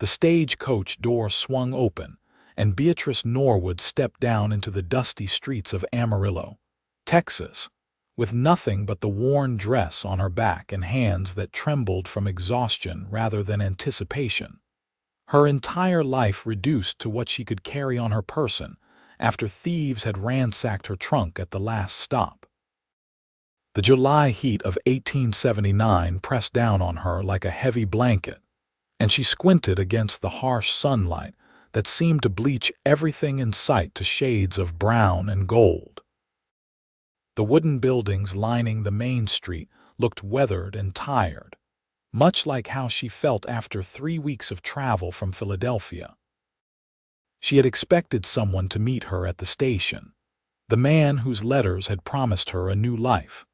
The stagecoach door swung open, and Beatrice Norwood stepped down into the dusty streets of Amarillo, Texas, with nothing but the worn dress on her back and hands that trembled from exhaustion rather than anticipation. Her entire life reduced to what she could carry on her person after thieves had ransacked her trunk at the last stop. The July heat of 1879 pressed down on her like a heavy blanket, and she squinted against the harsh sunlight that seemed to bleach everything in sight to shades of brown and gold. The wooden buildings lining the main street looked weathered and tired, much like how she felt after 3 weeks of travel from Philadelphia. She had expected someone to meet her at the station, the man whose letters had promised her a new life,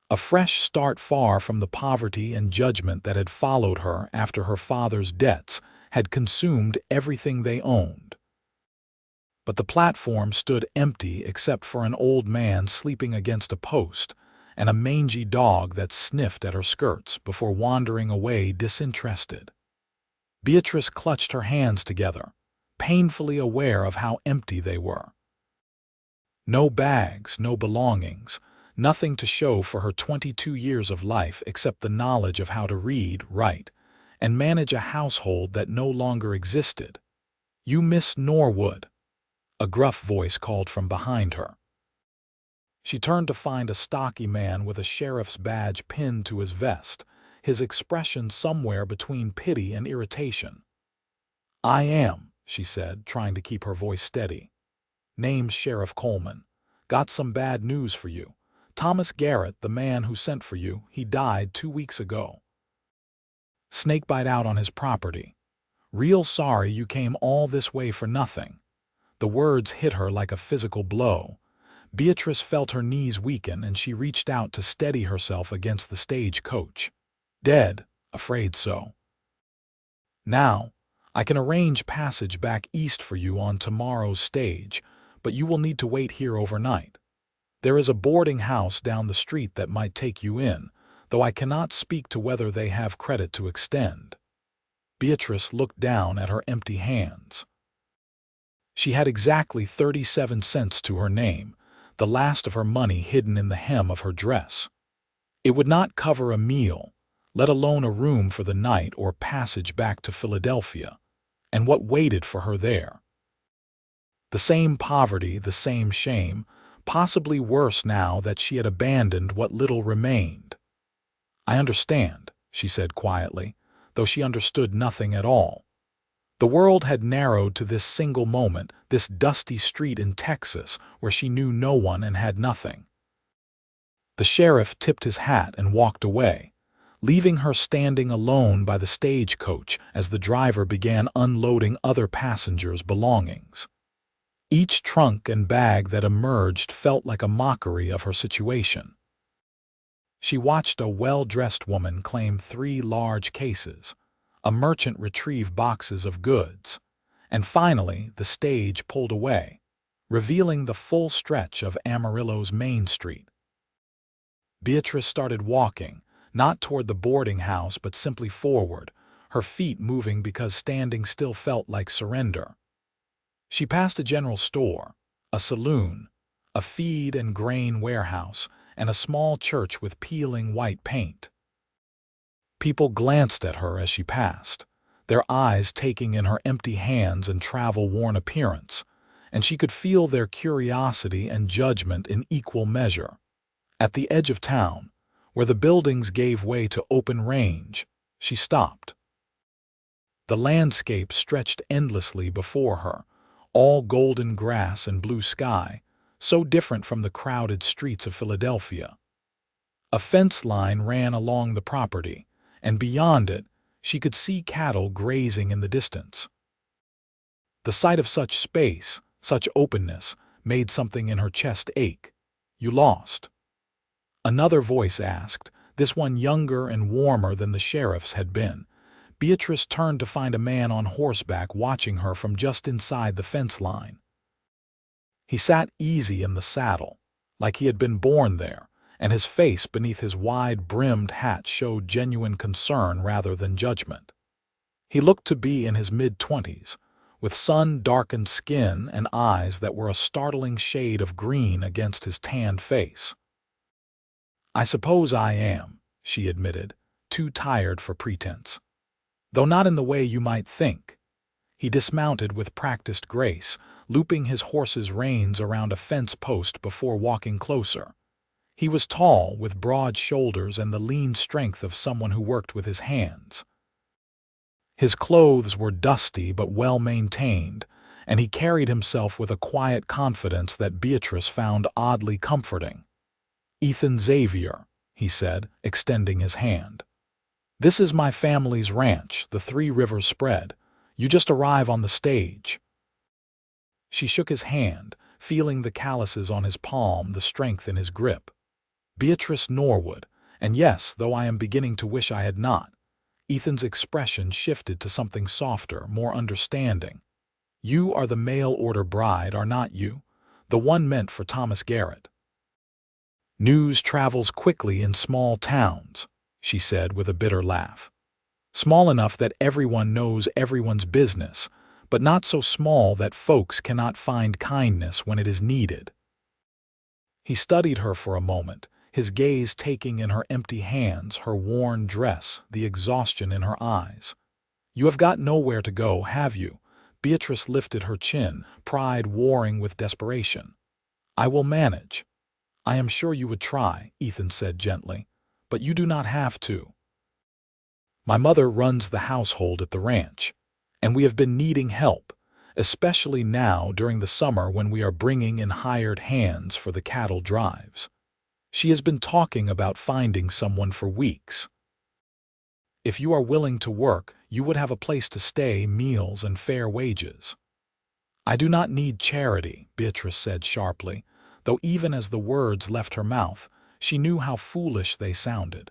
a fresh start far from the poverty and judgment that had followed her after her father's debts had consumed everything they owned. But the platform stood empty except for an old man sleeping against a post and a mangy dog that sniffed at her skirts before wandering away disinterested. Beatrice clutched her hands together, painfully aware of how empty they were. No bags, no belongings, nothing to show for her 22 years of life except the knowledge of how to read, write, and manage a household that no longer existed. "You Miss Norwood," a gruff voice called from behind her. She turned to find a stocky man with a sheriff's badge pinned to his vest, his expression somewhere between pity and irritation. "I am," she said, trying to keep her voice steady. "Name's Sheriff Coleman. Got some bad news for you. Thomas Garrett, the man who sent for you, he died 2 weeks ago. Snakebite out on his property. Real sorry you came all this way for nothing." The words hit her like a physical blow. Beatrice felt her knees weaken and she reached out to steady herself against the stagecoach. "Dead, afraid so. Now, I can arrange passage back east for you on tomorrow's stage, but you will need to wait here overnight. There is a boarding house down the street that might take you in, though I cannot speak to whether they have credit to extend." Beatrice looked down at her empty hands. She had exactly 37 cents to her name, the last of her money hidden in the hem of her dress. It would not cover a meal, let alone a room for the night or passage back to Philadelphia, and what waited for her there. The same poverty, the same shame, possibly worse now that she had abandoned what little remained. "I understand," she said quietly, though she understood nothing at all. The world had narrowed to this single moment, this dusty street in Texas where she knew no one and had nothing. The sheriff tipped his hat and walked away, leaving her standing alone by the stagecoach as the driver began unloading other passengers' belongings. Each trunk and bag that emerged felt like a mockery of her situation. She watched a well-dressed woman claim 3 large cases, a merchant retrieve boxes of goods, and finally the stage pulled away, revealing the full stretch of Amarillo's Main Street. Beatrice started walking, not toward the boarding house but simply forward, her feet moving because standing still felt like surrender. She passed a general store, a saloon, a feed and grain warehouse, and a small church with peeling white paint. People glanced at her as she passed, their eyes taking in her empty hands and travel-worn appearance, and she could feel their curiosity and judgment in equal measure. At the edge of town, where the buildings gave way to open range, she stopped. The landscape stretched endlessly before her, all golden grass and blue sky, so different from the crowded streets of Philadelphia. A fence line ran along the property, and beyond it, she could see cattle grazing in the distance. The sight of such space, such openness, made something in her chest ache. "You lost?" Another voice asked, this one younger and warmer than the sheriff's had been. Beatrice turned to find a man on horseback watching her from just inside the fence line. He sat easy in the saddle, like he had been born there, and his face beneath his wide-brimmed hat showed genuine concern rather than judgment. He looked to be in his mid-20s, with sun-darkened skin and eyes that were a startling shade of green against his tanned face. "I suppose I am," she admitted, too tired for pretense. "Though not in the way you might think." He dismounted with practiced grace, looping his horse's reins around a fence post before walking closer. He was tall, with broad shoulders and the lean strength of someone who worked with his hands. His clothes were dusty but well-maintained, and he carried himself with a quiet confidence that Beatrice found oddly comforting. "Ethan Xavier," he said, extending his hand. "This is my family's ranch, the Three Rivers Spread. You just arrive on the stage." She shook his hand, feeling the calluses on his palm, the strength in his grip. "Beatrice Norwood, and yes, though I am beginning to wish I had not." Ethan's expression shifted to something softer, more understanding. "You are the mail-order bride, are not you? The one meant for Thomas Garrett." "News travels quickly in small towns," she said with a bitter laugh. "Small enough that everyone knows everyone's business, but not so small that folks cannot find kindness when it is needed." He studied her for a moment, his gaze taking in her empty hands, her worn dress, the exhaustion in her eyes. "You have got nowhere to go, have you?" Beatrice lifted her chin, pride warring with desperation. "I will manage." "I am sure you would try," Ethan said gently, "but you do not have to. My mother runs the household at the ranch, and we have been needing help, especially now during the summer when we are bringing in hired hands for the cattle drives. She has been talking about finding someone for weeks. If you are willing to work, you would have a place to stay, meals, and fair wages." "I do not need charity," Beatrice said sharply, though even as the words left her mouth, she knew how foolish they sounded.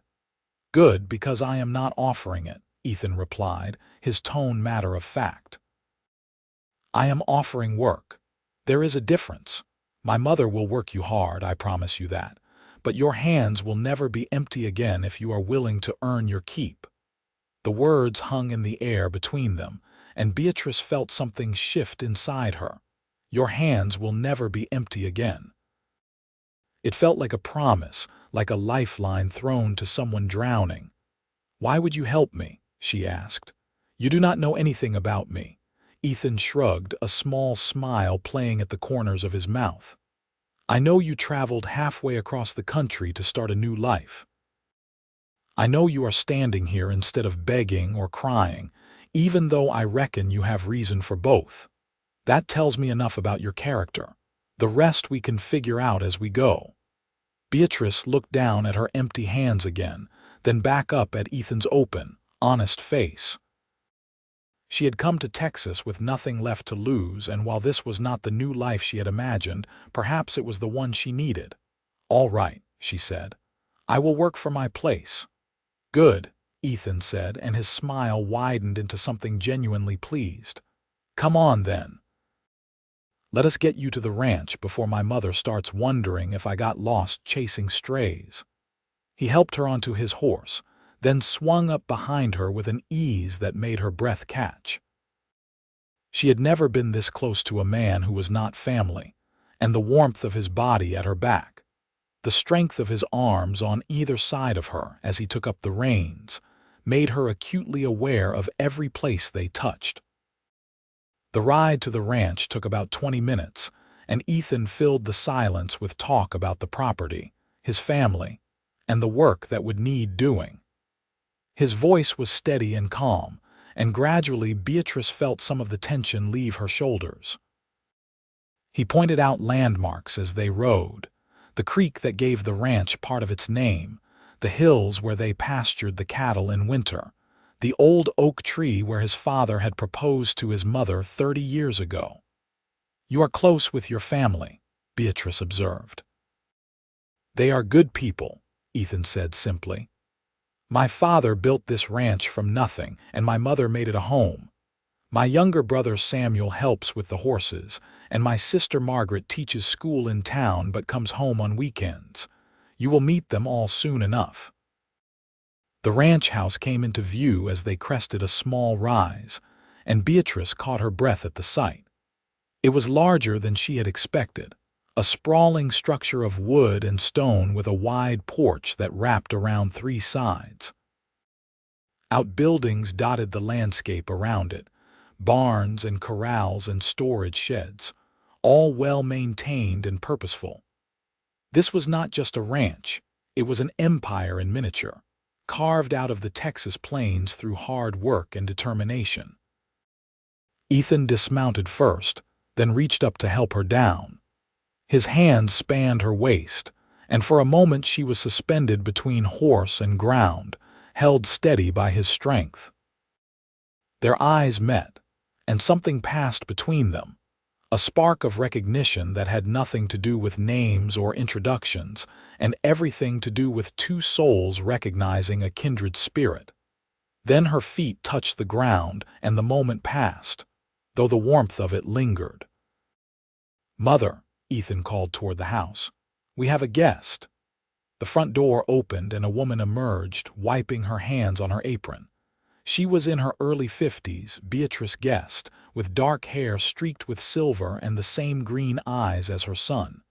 "Good, because I am not offering it," Ethan replied, his tone matter of fact. "I am offering work. There is a difference. My mother will work you hard, I promise you that, but your hands will never be empty again if you are willing to earn your keep." The words hung in the air between them, and Beatrice felt something shift inside her. Your hands will never be empty again. It felt like a promise, like a lifeline thrown to someone drowning. "Why would you help me?" she asked. "You do not know anything about me." Ethan shrugged, a small smile playing at the corners of his mouth. "I know you traveled halfway across the country to start a new life. I know you are standing here instead of begging or crying, even though I reckon you have reason for both. That tells me enough about your character. The rest we can figure out as we go." Beatrice looked down at her empty hands again, then back up at Ethan's open, honest face. She had come to Texas with nothing left to lose, and while this was not the new life she had imagined, perhaps it was the one she needed. "All right," she said. "I will work for my place." "Good," Ethan said, and his smile widened into something genuinely pleased. "Come on, then. Let us get you to the ranch before my mother starts wondering if I got lost chasing strays." He helped her onto his horse, then swung up behind her with an ease that made her breath catch. She had never been this close to a man who was not family, and the warmth of his body at her back, the strength of his arms on either side of her as he took up the reins, made her acutely aware of every place they touched. The ride to the ranch took about 20 minutes, and Ethan filled the silence with talk about the property, his family, and the work that would need doing. His voice was steady and calm, and gradually Beatrice felt some of the tension leave her shoulders. He pointed out landmarks as they rode, the creek that gave the ranch part of its name, the hills where they pastured the cattle in winter, the old oak tree where his father had proposed to his mother 30 years ago. "You are close with your family," Beatrice observed. "They are good people," Ethan said simply. "My father built this ranch from nothing, and my mother made it a home. My younger brother Samuel helps with the horses, and my sister Margaret teaches school in town but comes home on weekends. You will meet them all soon enough." The ranch house came into view as they crested a small rise, and Beatrice caught her breath at the sight. It was larger than she had expected, a sprawling structure of wood and stone with a wide porch that wrapped around three sides. Outbuildings dotted the landscape around it, barns and corrals and storage sheds, all well maintained and purposeful. This was not just a ranch, it was an empire in miniature, carved out of the Texas plains through hard work and determination. Ethan dismounted first, then reached up to help her down. His hands spanned her waist, and for a moment she was suspended between horse and ground, held steady by his strength. Their eyes met, and something passed between them, a spark of recognition that had nothing to do with names or introductions, and everything to do with two souls recognizing a kindred spirit. Then her feet touched the ground, and the moment passed, though the warmth of it lingered. "Mother," Ethan called toward the house, "we have a guest." The front door opened and a woman emerged, wiping her hands on her apron. She was in her early 50s, Beatrice guessed, with dark hair streaked with silver and the same green eyes as her son.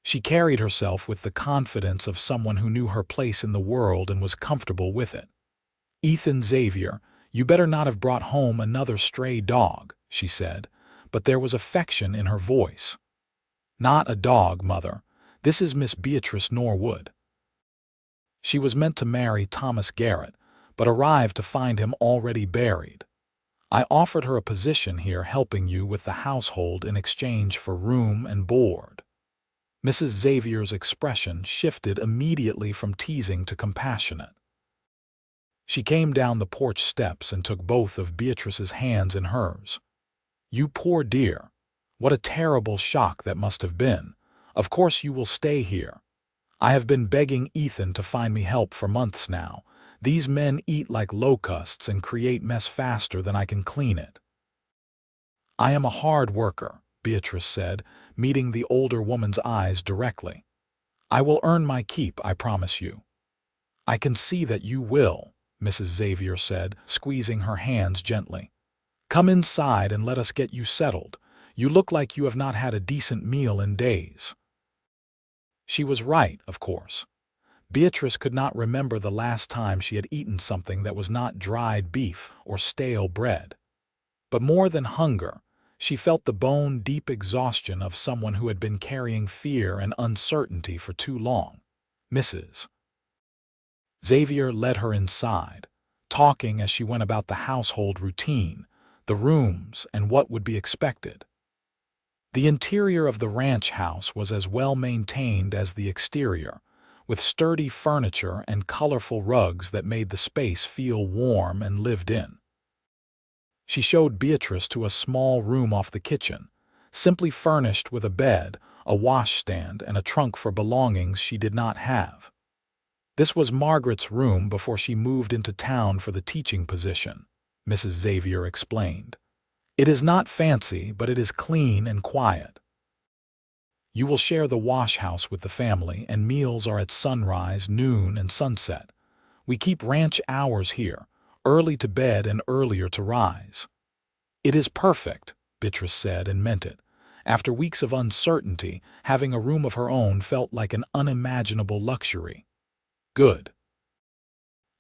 She carried herself with the confidence of someone who knew her place in the world and was comfortable with it. "Ethan Xavier, you better not have brought home another stray dog," she said, but there was affection in her voice. "Not a dog, Mother. This is Miss Beatrice Norwood." She was meant to marry Thomas Garrett, but arrived to find him already buried. "I offered her a position here helping you with the household in exchange for room and board." Mrs. Xavier's expression shifted immediately from teasing to compassionate. She came down the porch steps and took both of Beatrice's hands in hers. "You poor dear. What a terrible shock that must have been. Of course you will stay here. I have been begging Ethan to find me help for months now. These men eat like locusts and create mess faster than I can clean it." "I am a hard worker," Beatrice said, meeting the older woman's eyes directly. "I will earn my keep, I promise you." "I can see that you will," Mrs. Xavier said, squeezing her hands gently. "Come inside and let us get you settled. You look like you have not had a decent meal in days." She was right, of course. Beatrice could not remember the last time she had eaten something that was not dried beef or stale bread. But more than hunger, she felt the bone-deep exhaustion of someone who had been carrying fear and uncertainty for too long. Mrs. Xavier led her inside, talking as she went about the household routine, the rooms, and what would be expected. The interior of the ranch house was as well maintained as the exterior, with sturdy furniture and colorful rugs that made the space feel warm and lived in. She showed Beatrice to a small room off the kitchen, simply furnished with a bed, a washstand, and a trunk for belongings she did not have. This was Margaret's room before she moved into town for the teaching position, Mrs. Xavier explained. "It is not fancy, but it is clean and quiet. You will share the wash house with the family, and meals are at sunrise, noon, and sunset. We keep ranch hours here, early to bed and earlier to rise." "It is perfect," Beatrice said and meant it. After weeks of uncertainty, having a room of her own felt like an unimaginable luxury. "Good.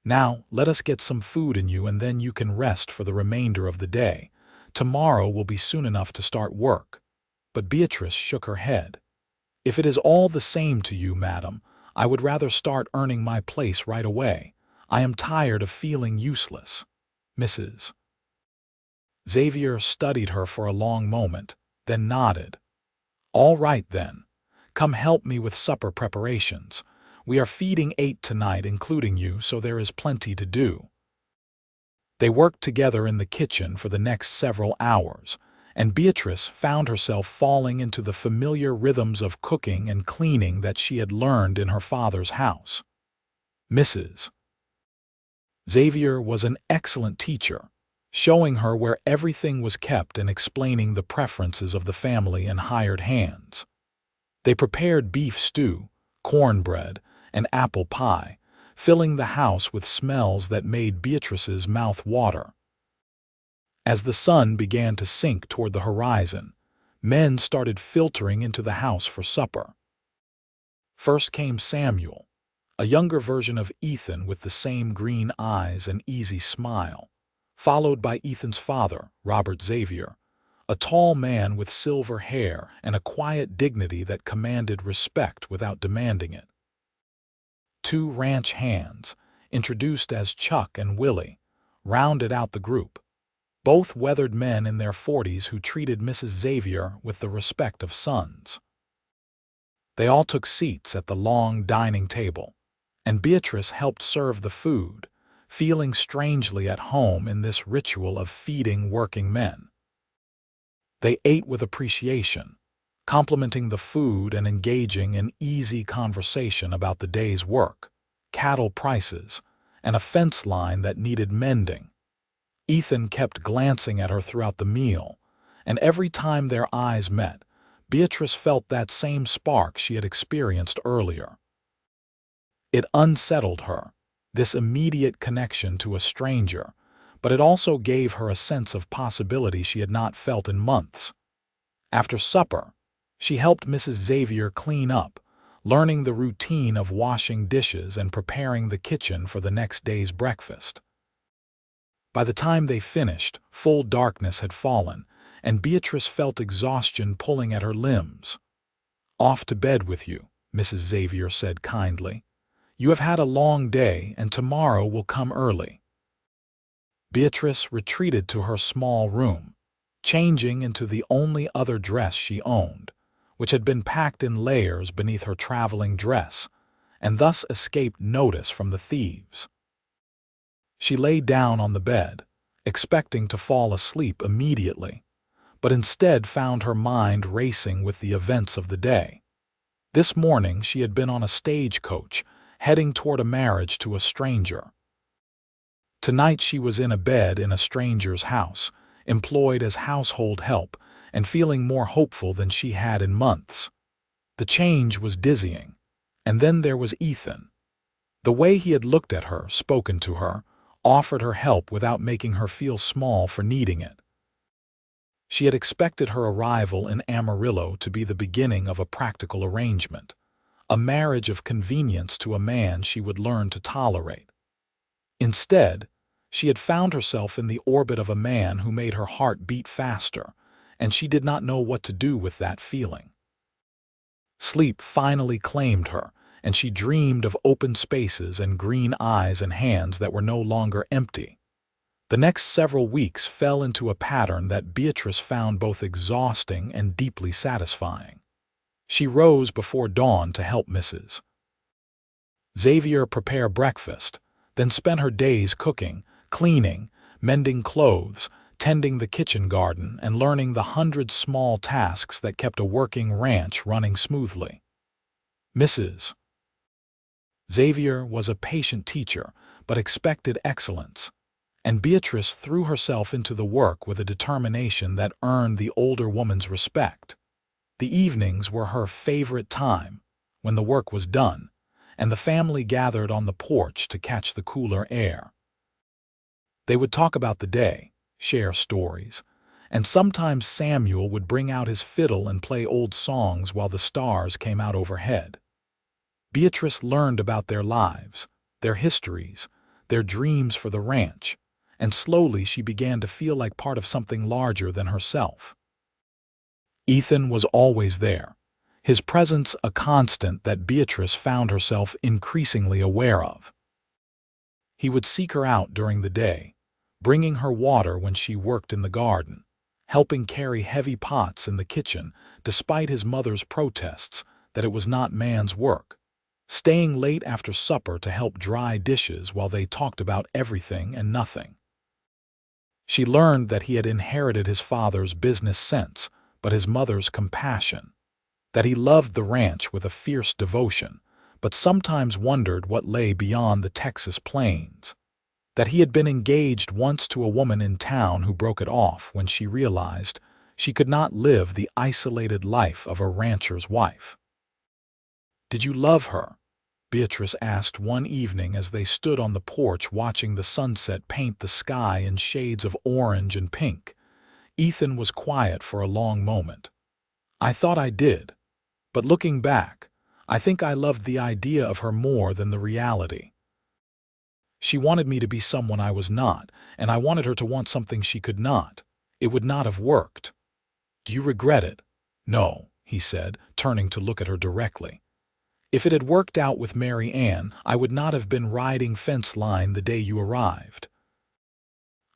Now, let us get some food in you and then you can rest for the remainder of the day. Tomorrow will be soon enough to start work." But Beatrice shook her head. "If it is all the same to you, madam, I would rather start earning my place right away. I am tired of feeling useless." Mrs. Xavier studied her for a long moment, then nodded. "All right then. Come help me with supper preparations. We are feeding 8 tonight, including you, so there is plenty to do." They worked together in the kitchen for the next several hours, and Beatrice found herself falling into the familiar rhythms of cooking and cleaning that she had learned in her father's house. Mrs. Xavier was an excellent teacher, showing her where everything was kept and explaining the preferences of the family and hired hands. They prepared beef stew, cornbread, and apple pie, filling the house with smells that made Beatrice's mouth water. As the sun began to sink toward the horizon, men started filtering into the house for supper. First came Samuel, a younger version of Ethan with the same green eyes and easy smile, followed by Ethan's father, Robert Xavier, a tall man with silver hair and a quiet dignity that commanded respect without demanding it. Two ranch hands, introduced as Chuck and Willie, rounded out the group, both weathered men in their 40s who treated Mrs. Xavier with the respect of sons. They all took seats at the long dining table, and Beatrice helped serve the food, feeling strangely at home in this ritual of feeding working men. They ate with appreciation, complimenting the food and engaging in easy conversation about the day's work, cattle prices, and a fence line that needed mending. Ethan kept glancing at her throughout the meal, and every time their eyes met, Beatrice felt that same spark she had experienced earlier. It unsettled her, this immediate connection to a stranger, but it also gave her a sense of possibility she had not felt in months. After supper, she helped Mrs. Xavier clean up, learning the routine of washing dishes and preparing the kitchen for the next day's breakfast. By the time they finished, full darkness had fallen, and Beatrice felt exhaustion pulling at her limbs. "Off to bed with you," Mrs. Xavier said kindly. "You have had a long day, and tomorrow will come early." Beatrice retreated to her small room, changing into the only other dress she owned, which had been packed in layers beneath her traveling dress, and thus escaped notice from the thieves. She lay down on the bed, expecting to fall asleep immediately, but instead found her mind racing with the events of the day. This morning she had been on a stagecoach, heading toward a marriage to a stranger. Tonight she was in a bed in a stranger's house, employed as household help, and feeling more hopeful than she had in months. The change was dizzying. And then there was Ethan. The way he had looked at her, spoken to her, offered her help without making her feel small for needing it. She had expected her arrival in Amarillo to be the beginning of a practical arrangement, a marriage of convenience to a man she would learn to tolerate. Instead, she had found herself in the orbit of a man who made her heart beat faster, and she did not know what to do with that feeling. Sleep finally claimed her, and she dreamed of open spaces and green eyes and hands that were no longer empty. The next several weeks fell into a pattern that Beatrice found both exhausting and deeply satisfying. She rose before dawn to help Mrs. Xavier prepare breakfast, then spent her days cooking, cleaning, mending clothes, tending the kitchen garden, and learning the 100 small tasks that kept a working ranch running smoothly. Mrs. Xavier was a patient teacher, but expected excellence, and Beatrice threw herself into the work with a determination that earned the older woman's respect. The evenings were her favorite time, when the work was done, and the family gathered on the porch to catch the cooler air. They would talk about the day, share stories, and sometimes Samuel would bring out his fiddle and play old songs while the stars came out overhead. Beatrice learned about their lives, their histories, their dreams for the ranch, and slowly she began to feel like part of something larger than herself. Ethan was always there, his presence a constant that Beatrice found herself increasingly aware of. He would seek her out during the day, bringing her water when she worked in the garden, helping carry heavy pots in the kitchen despite his mother's protests that it was not man's work, staying late after supper to help dry dishes while they talked about everything and nothing. She learned that he had inherited his father's business sense, but his mother's compassion, that he loved the ranch with a fierce devotion, but sometimes wondered what lay beyond the Texas plains, that he had been engaged once to a woman in town who broke it off when she realized she could not live the isolated life of a rancher's wife. "Did you love her?" Beatrice asked one evening as they stood on the porch watching the sunset paint the sky in shades of orange and pink. Ethan was quiet for a long moment. I thought I did, but looking back, I think I loved the idea of her more than the reality. She wanted me to be someone I was not, and I wanted her to want something she could not. It would not have worked. Do you regret it? No, he said, turning to look at her directly. If it had worked out with Mary Ann, I would not have been riding fence line the day you arrived.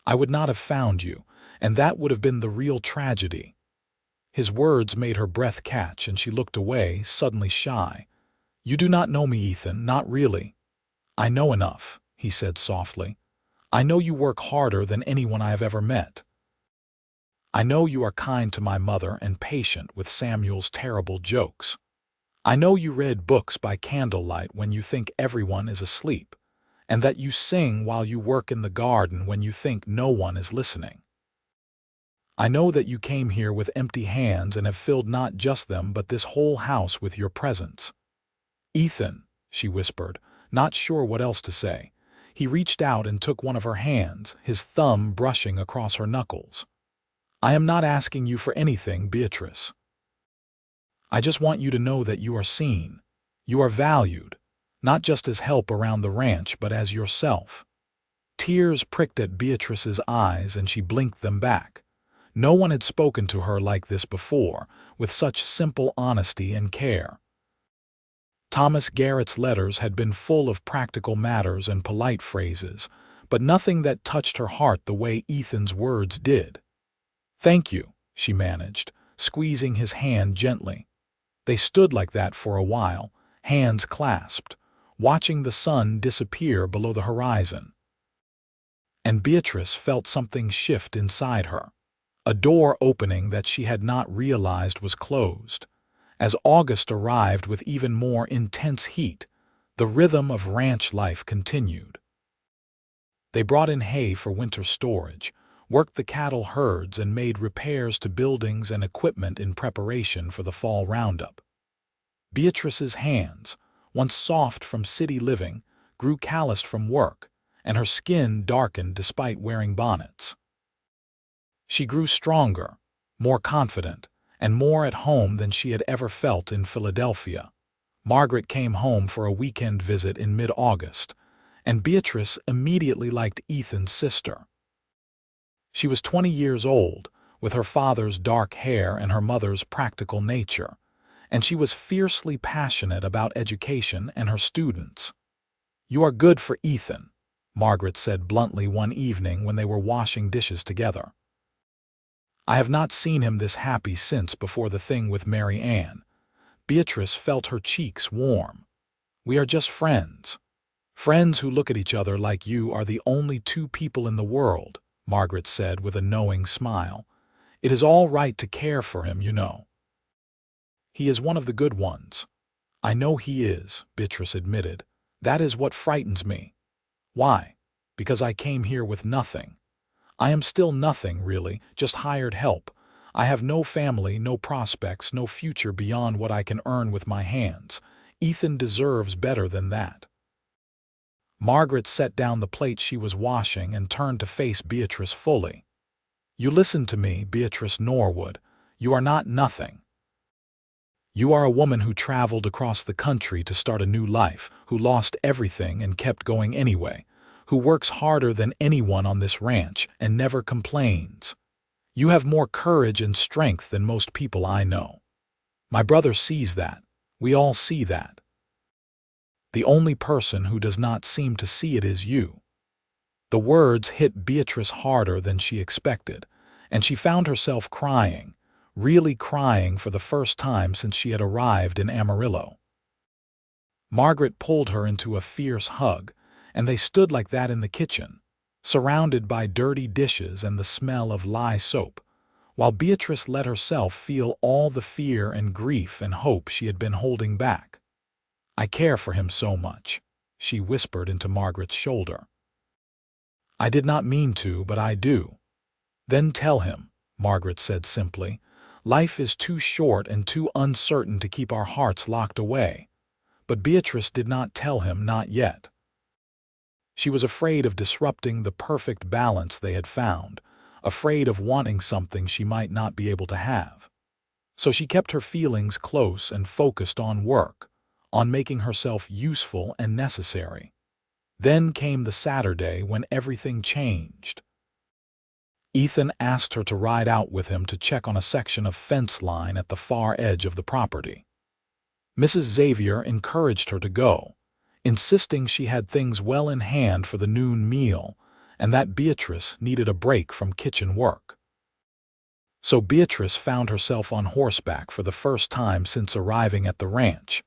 I would not have found you, and that would have been the real tragedy. His words made her breath catch, and she looked away, suddenly shy. You do not know me, Ethan, not really. I know enough, he said softly. I know you work harder than anyone I have ever met. I know you are kind to my mother and patient with Samuel's terrible jokes. I know you read books by candlelight when you think everyone is asleep, and that you sing while you work in the garden when you think no one is listening. I know that you came here with empty hands and have filled not just them but this whole house with your presence. Ethan, she whispered, not sure what else to say. He reached out and took one of her hands, his thumb brushing across her knuckles. I am not asking you for anything, Beatrice. I just want you to know that you are seen. You are valued, not just as help around the ranch but as yourself. Tears pricked at Beatrice's eyes and she blinked them back. No one had spoken to her like this before, with such simple honesty and care. Thomas Garrett's letters had been full of practical matters and polite phrases, but nothing that touched her heart the way Ethan's words did. Thank you, she managed, squeezing his hand gently. They stood like that for a while, hands clasped, watching the sun disappear below the horizon. And Beatrice felt something shift inside her. A door opening that she had not realized was closed. As August arrived with even more intense heat, the rhythm of ranch life continued. They brought in hay for winter storage, worked the cattle herds, and made repairs to buildings and equipment in preparation for the fall roundup. Beatrice's hands, once soft from city living, grew calloused from work, and her skin darkened despite wearing bonnets. She grew stronger, more confident, and more at home than she had ever felt in Philadelphia. Margaret came home for a weekend visit in mid-August, and Beatrice immediately liked Ethan's sister. She was 20 years old, with her father's dark hair and her mother's practical nature, and she was fiercely passionate about education and her students. You are good for Ethan, Margaret said bluntly one evening when they were washing dishes together. I have not seen him this happy since before the thing with Mary Ann. Beatrice felt her cheeks warm. We are just friends. Friends who look at each other like you are the only two people in the world, Margaret said with a knowing smile. It is all right to care for him, you know. He is one of the good ones. I know he is, Beatrice admitted. That is what frightens me. Why? Because I came here with nothing. I am still nothing, really, just hired help. I have no family, no prospects, no future beyond what I can earn with my hands. Ethan deserves better than that. Margaret set down the plate she was washing and turned to face Beatrice fully. You listen to me, Beatrice Norwood. You are not nothing. You are a woman who traveled across the country to start a new life, who lost everything and kept going anyway, who works harder than anyone on this ranch and never complains. You have more courage and strength than most people I know. My brother sees that. We all see that. The only person who does not seem to see it is you. The words hit Beatrice harder than she expected, and she found herself crying, really crying for the first time since she had arrived in Amarillo. Margaret pulled her into a fierce hug, and they stood like that in the kitchen, surrounded by dirty dishes and the smell of lye soap, while Beatrice let herself feel all the fear and grief and hope she had been holding back. I care for him so much, she whispered into Margaret's shoulder. I did not mean to, but I do. Then tell him, Margaret said simply. Life is too short and too uncertain to keep our hearts locked away. But Beatrice did not tell him not yet. She was afraid of disrupting the perfect balance they had found, afraid of wanting something she might not be able to have. So she kept her feelings close and focused on work, on making herself useful and necessary. Then came the Saturday when everything changed. Ethan asked her to ride out with him to check on a section of fence line at the far edge of the property. Mrs. Xavier encouraged her to go, insisting she had things well in hand for the noon meal and that Beatrice needed a break from kitchen work. So Beatrice found herself on horseback for the first time since arriving at the ranch,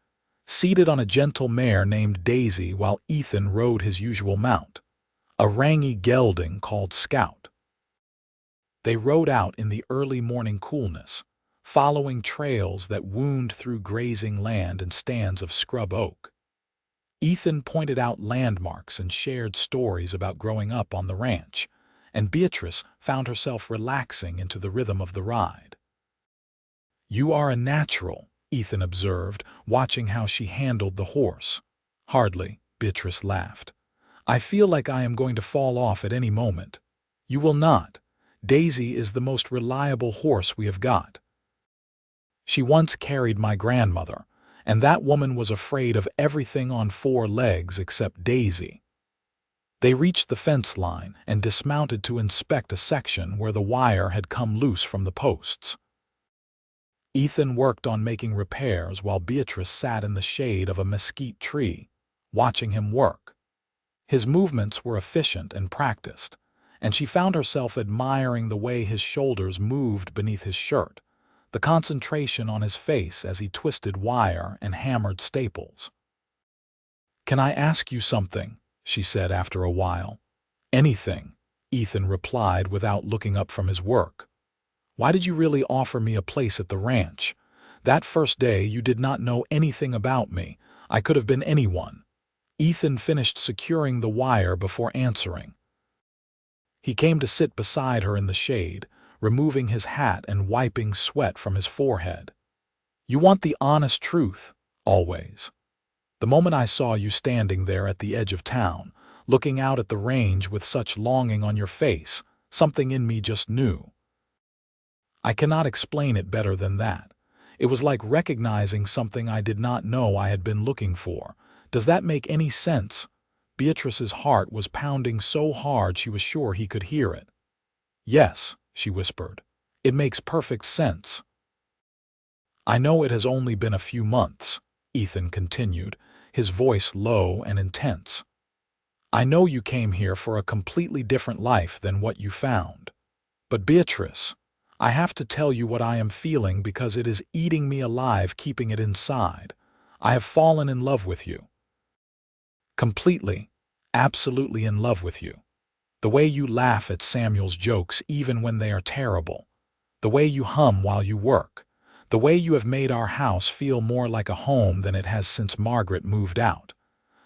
seated on a gentle mare named Daisy while Ethan rode his usual mount, a rangy gelding called Scout. They rode out in the early morning coolness, following trails that wound through grazing land and stands of scrub oak. Ethan pointed out landmarks and shared stories about growing up on the ranch, and Beatrice found herself relaxing into the rhythm of the ride. "You are a natural," Ethan observed, watching how she handled the horse. "Hardly," Beatrice laughed. "I feel like I am going to fall off at any moment." "You will not. Daisy is the most reliable horse we have got. She once carried my grandmother, and that woman was afraid of everything on four legs except Daisy." They reached the fence line and dismounted to inspect a section where the wire had come loose from the posts. Ethan worked on making repairs while Beatrice sat in the shade of a mesquite tree, watching him work. His movements were efficient and practiced, and she found herself admiring the way his shoulders moved beneath his shirt, the concentration on his face as he twisted wire and hammered staples. "Can I ask you something?" she said after a while. "Anything," Ethan replied without looking up from his work. "Why did you really offer me a place at the ranch? That first day you did not know anything about me. I could have been anyone." Ethan finished securing the wire before answering. He came to sit beside her in the shade, removing his hat and wiping sweat from his forehead. "You want the honest truth, always. The moment I saw you standing there at the edge of town, looking out at the range with such longing on your face, something in me just knew. I cannot explain it better than that. It was like recognizing something I did not know I had been looking for. Does that make any sense?" Beatrice's heart was pounding so hard she was sure he could hear it. "Yes," she whispered. "It makes perfect sense." "I know it has only been a few months," Ethan continued, his voice low and intense. "I know you came here for a completely different life than what you found. But Beatrice, I have to tell you what I am feeling because it is eating me alive keeping it inside. I have fallen in love with you. Completely, absolutely in love with you. The way you laugh at Samuel's jokes even when they are terrible. The way you hum while you work. The way you have made our house feel more like a home than it has since Margaret moved out.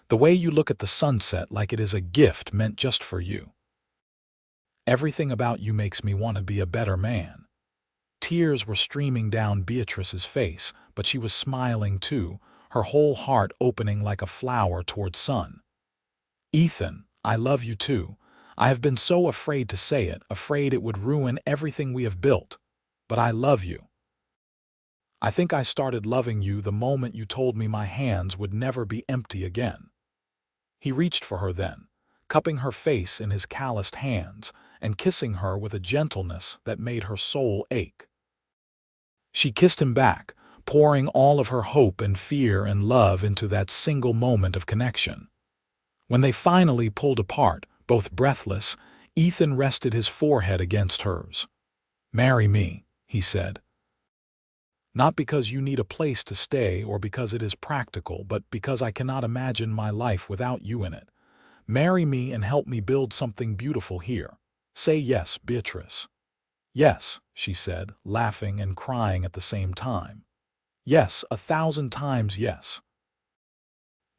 The way you look at the sunset like it is a gift meant just for you. Everything about you makes me want to be a better man." Tears were streaming down Beatrice's face, but she was smiling too, her whole heart opening like a flower toward sun. "Ethan, I love you too. I have been so afraid to say it, afraid it would ruin everything we have built. But I love you. I think I started loving you the moment you told me my hands would never be empty again." He reached for her then, cupping her face in his calloused hands and kissing her with a gentleness that made her soul ache. She kissed him back, pouring all of her hope and fear and love into that single moment of connection. When they finally pulled apart, both breathless, Ethan rested his forehead against hers. "Marry me," he said. "Not because you need a place to stay or because it is practical, but because I cannot imagine my life without you in it. Marry me and help me build something beautiful here. Say yes, Beatrice." "Yes," she said, laughing and crying at the same time. "Yes, 1,000 times yes."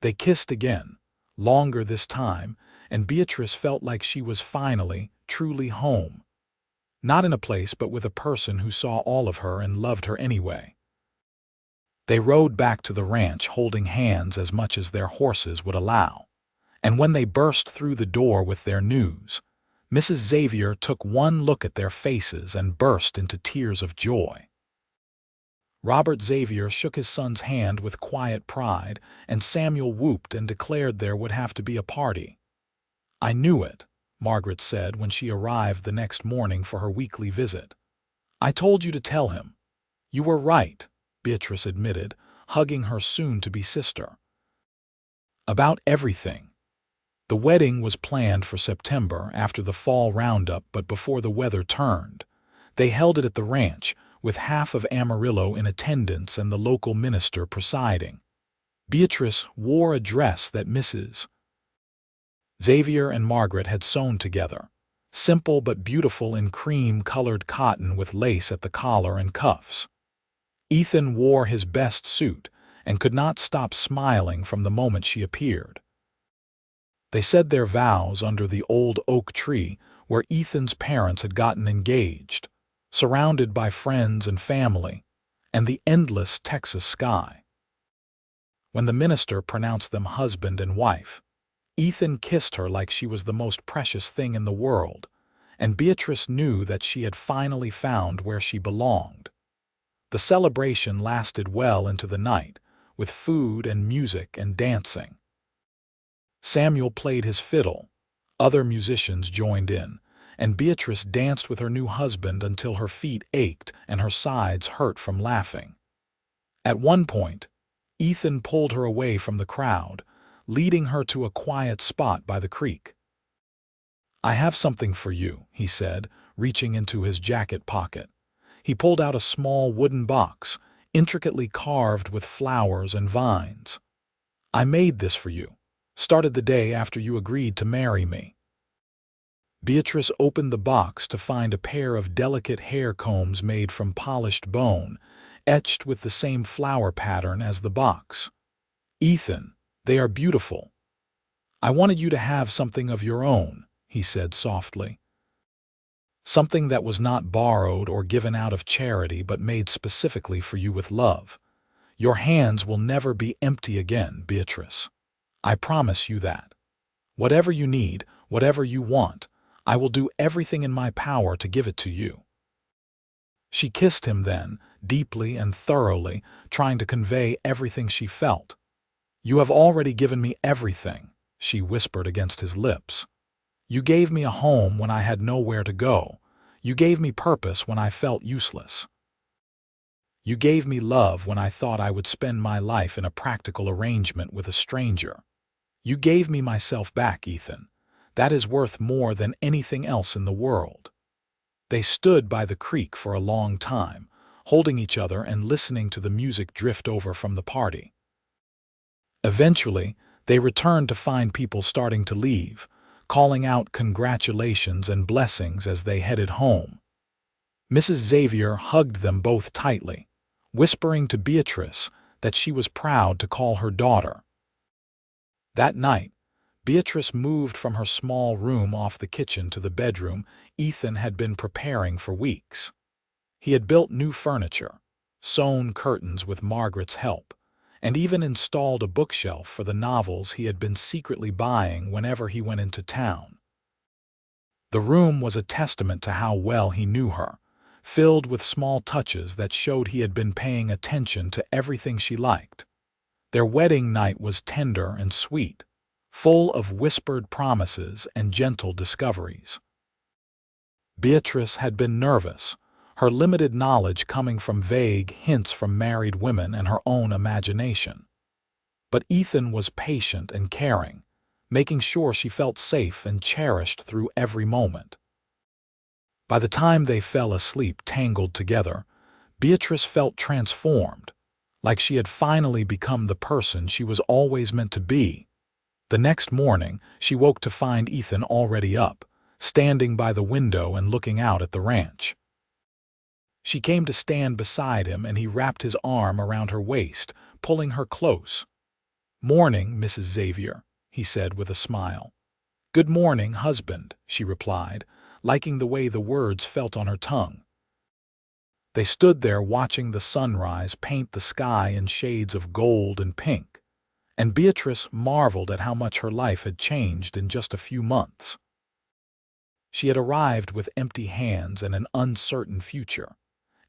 They kissed again, longer this time, and Beatrice felt like she was finally, truly home. Not in a place but with a person who saw all of her and loved her anyway. They rode back to the ranch holding hands as much as their horses would allow. And when they burst through the door with their news, Mrs. Xavier took one look at their faces and burst into tears of joy. Robert Xavier shook his son's hand with quiet pride, and Samuel whooped and declared there would have to be a party. "I knew it," Margaret said when she arrived the next morning for her weekly visit. "I told you to tell him." "You were right," Beatrice admitted, hugging her soon-to-be sister. "About everything." The wedding was planned for September after the fall roundup, but before the weather turned. They held it at the ranch, with half of Amarillo in attendance and the local minister presiding. Beatrice wore a dress that Mrs. Xavier and Margaret had sewn together, simple but beautiful in cream-colored cotton with lace at the collar and cuffs. Ethan wore his best suit and could not stop smiling from the moment she appeared. They said their vows under the old oak tree where Ethan's parents had gotten engaged, surrounded by friends and family, and the endless Texas sky. When the minister pronounced them husband and wife, Ethan kissed her like she was the most precious thing in the world, and Beatrice knew that she had finally found where she belonged. The celebration lasted well into the night, with food and music and dancing. Samuel played his fiddle, other musicians joined in, and Beatrice danced with her new husband until her feet ached and her sides hurt from laughing. At one point, Ethan pulled her away from the crowd, leading her to a quiet spot by the creek. "I have something for you," he said, reaching into his jacket pocket. He pulled out a small wooden box, intricately carved with flowers and vines. "I made this for you. Started the day after you agreed to marry me." Beatrice opened the box to find a pair of delicate hair combs made from polished bone, etched with the same flower pattern as the box. "Ethan, they are beautiful. I wanted you to have something of your own," he said softly. "Something that was not borrowed or given out of charity but made specifically for you with love. Your hands will never be empty again, Beatrice. I promise you that. Whatever you need, whatever you want, I will do everything in my power to give it to you." She kissed him then, deeply and thoroughly, trying to convey everything she felt. "You have already given me everything," she whispered against his lips. "You gave me a home when I had nowhere to go. You gave me purpose when I felt useless. You gave me love when I thought I would spend my life in a practical arrangement with a stranger. You gave me myself back, Ethan. That is worth more than anything else in the world." They stood by the creek for a long time, holding each other and listening to the music drift over from the party. Eventually, they returned to find people starting to leave, calling out congratulations and blessings as they headed home. Mrs. Xavier hugged them both tightly, whispering to Beatrice that she was proud to call her daughter. That night, Beatrice moved from her small room off the kitchen to the bedroom Ethan had been preparing for weeks. He had built new furniture, sewn curtains with Margaret's help, and even installed a bookshelf for the novels he had been secretly buying whenever he went into town. The room was a testament to how well he knew her, filled with small touches that showed he had been paying attention to everything she liked. Their wedding night was tender and sweet, full of whispered promises and gentle discoveries. Beatrice had been nervous, her limited knowledge coming from vague hints from married women and her own imagination. But Ethan was patient and caring, making sure she felt safe and cherished through every moment. By the time they fell asleep tangled together, Beatrice felt transformed, like she had finally become the person she was always meant to be. The next morning, she woke to find Ethan already up, standing by the window and looking out at the ranch. She came to stand beside him and he wrapped his arm around her waist, pulling her close. "Morning, Mrs. Xavier," he said with a smile. "Good morning, husband," she replied, liking the way the words felt on her tongue. They stood there watching the sunrise paint the sky in shades of gold and pink, and Beatrice marveled at how much her life had changed in just a few months. She had arrived with empty hands and an uncertain future,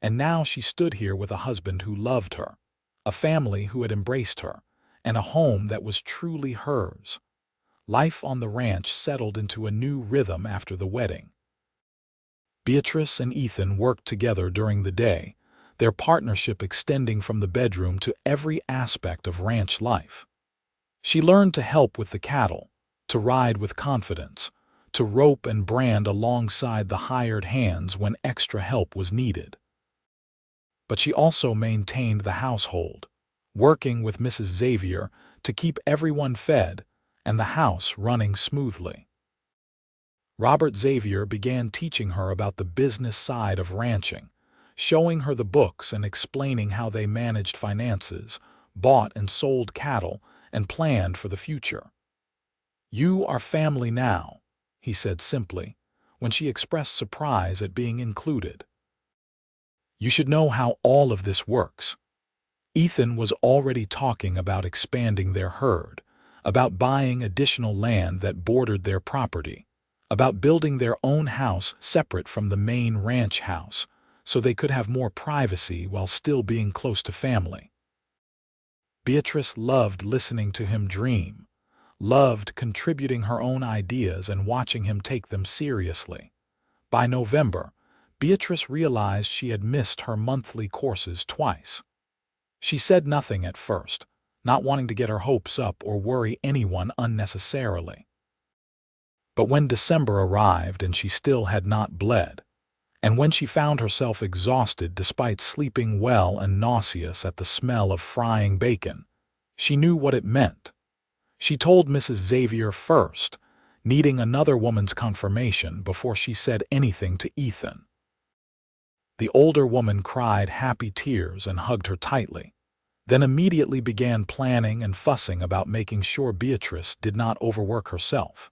and now she stood here with a husband who loved her, a family who had embraced her, and a home that was truly hers. Life on the ranch settled into a new rhythm after the wedding. Beatrice and Ethan worked together during the day, their partnership extending from the bedroom to every aspect of ranch life. She learned to help with the cattle, to ride with confidence, to rope and brand alongside the hired hands when extra help was needed. But she also maintained the household, working with Mrs. Xavier to keep everyone fed and the house running smoothly. Robert Xavier began teaching her about the business side of ranching, showing her the books and explaining how they managed finances, bought and sold cattle, and planned for the future. "You are family now," he said simply, when she expressed surprise at being included. "You should know how all of this works." Ethan was already talking about expanding their herd, about buying additional land that bordered their property, about building their own house separate from the main ranch house so they could have more privacy while still being close to family. Beatrice loved listening to him dream, loved contributing her own ideas and watching him take them seriously. By November, Beatrice realized she had missed her monthly courses twice. She said nothing at first, not wanting to get her hopes up or worry anyone unnecessarily. But when December arrived and she still had not bled, and when she found herself exhausted despite sleeping well and nauseous at the smell of frying bacon, she knew what it meant. She told Mrs. Xavier first, needing another woman's confirmation before she said anything to Ethan. The older woman cried happy tears and hugged her tightly, then immediately began planning and fussing about making sure Beatrice did not overwork herself.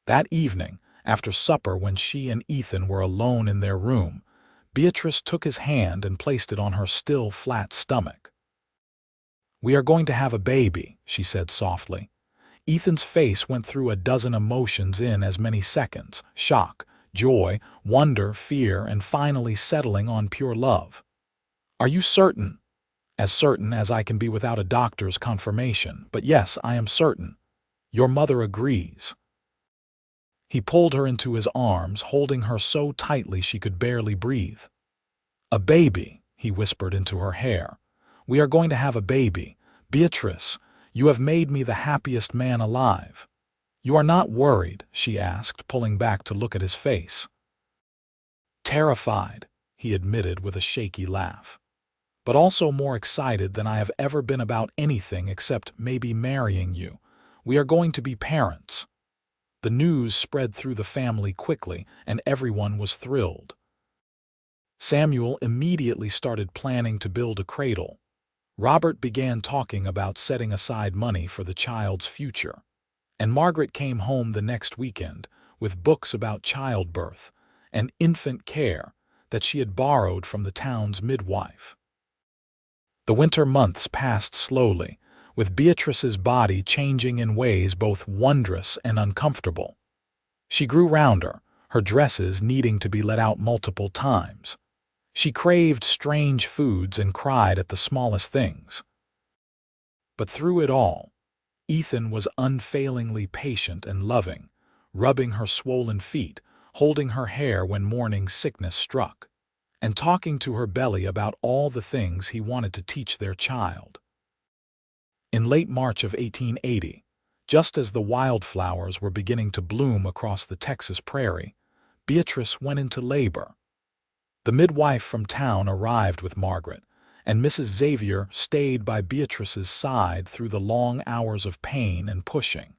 That evening, after supper when she and Ethan were alone in their room, Beatrice took his hand and placed it on her still flat stomach. "We are going to have a baby," she said softly. Ethan's face went through a dozen emotions in as many seconds: shock, joy, wonder, fear, and finally settling on pure love. "Are you certain?" "As certain as I can be without a doctor's confirmation, but yes, I am certain. Your mother agrees." He pulled her into his arms, holding her so tightly she could barely breathe. "A baby," he whispered into her hair. "We are going to have a baby. Beatrice, you have made me the happiest man alive." "You are not worried?" she asked, pulling back to look at his face. "Terrified," he admitted with a shaky laugh. "But also more excited than I have ever been about anything except maybe marrying you. We are going to be parents." The news spread through the family quickly, and everyone was thrilled. Samuel immediately started planning to build a cradle. Robert began talking about setting aside money for the child's future. And Margaret came home the next weekend with books about childbirth and infant care that she had borrowed from the town's midwife. The winter months passed slowly, with Beatrice's body changing in ways both wondrous and uncomfortable. She grew rounder, her dresses needing to be let out multiple times. She craved strange foods and cried at the smallest things. But through it all, Ethan was unfailingly patient and loving, rubbing her swollen feet, holding her hair when morning sickness struck, and talking to her belly about all the things he wanted to teach their child. In late March of 1880, just as the wildflowers were beginning to bloom across the Texas prairie, Beatrice went into labor. The midwife from town arrived with Margaret, and Mrs. Xavier stayed by Beatrice's side through the long hours of pain and pushing.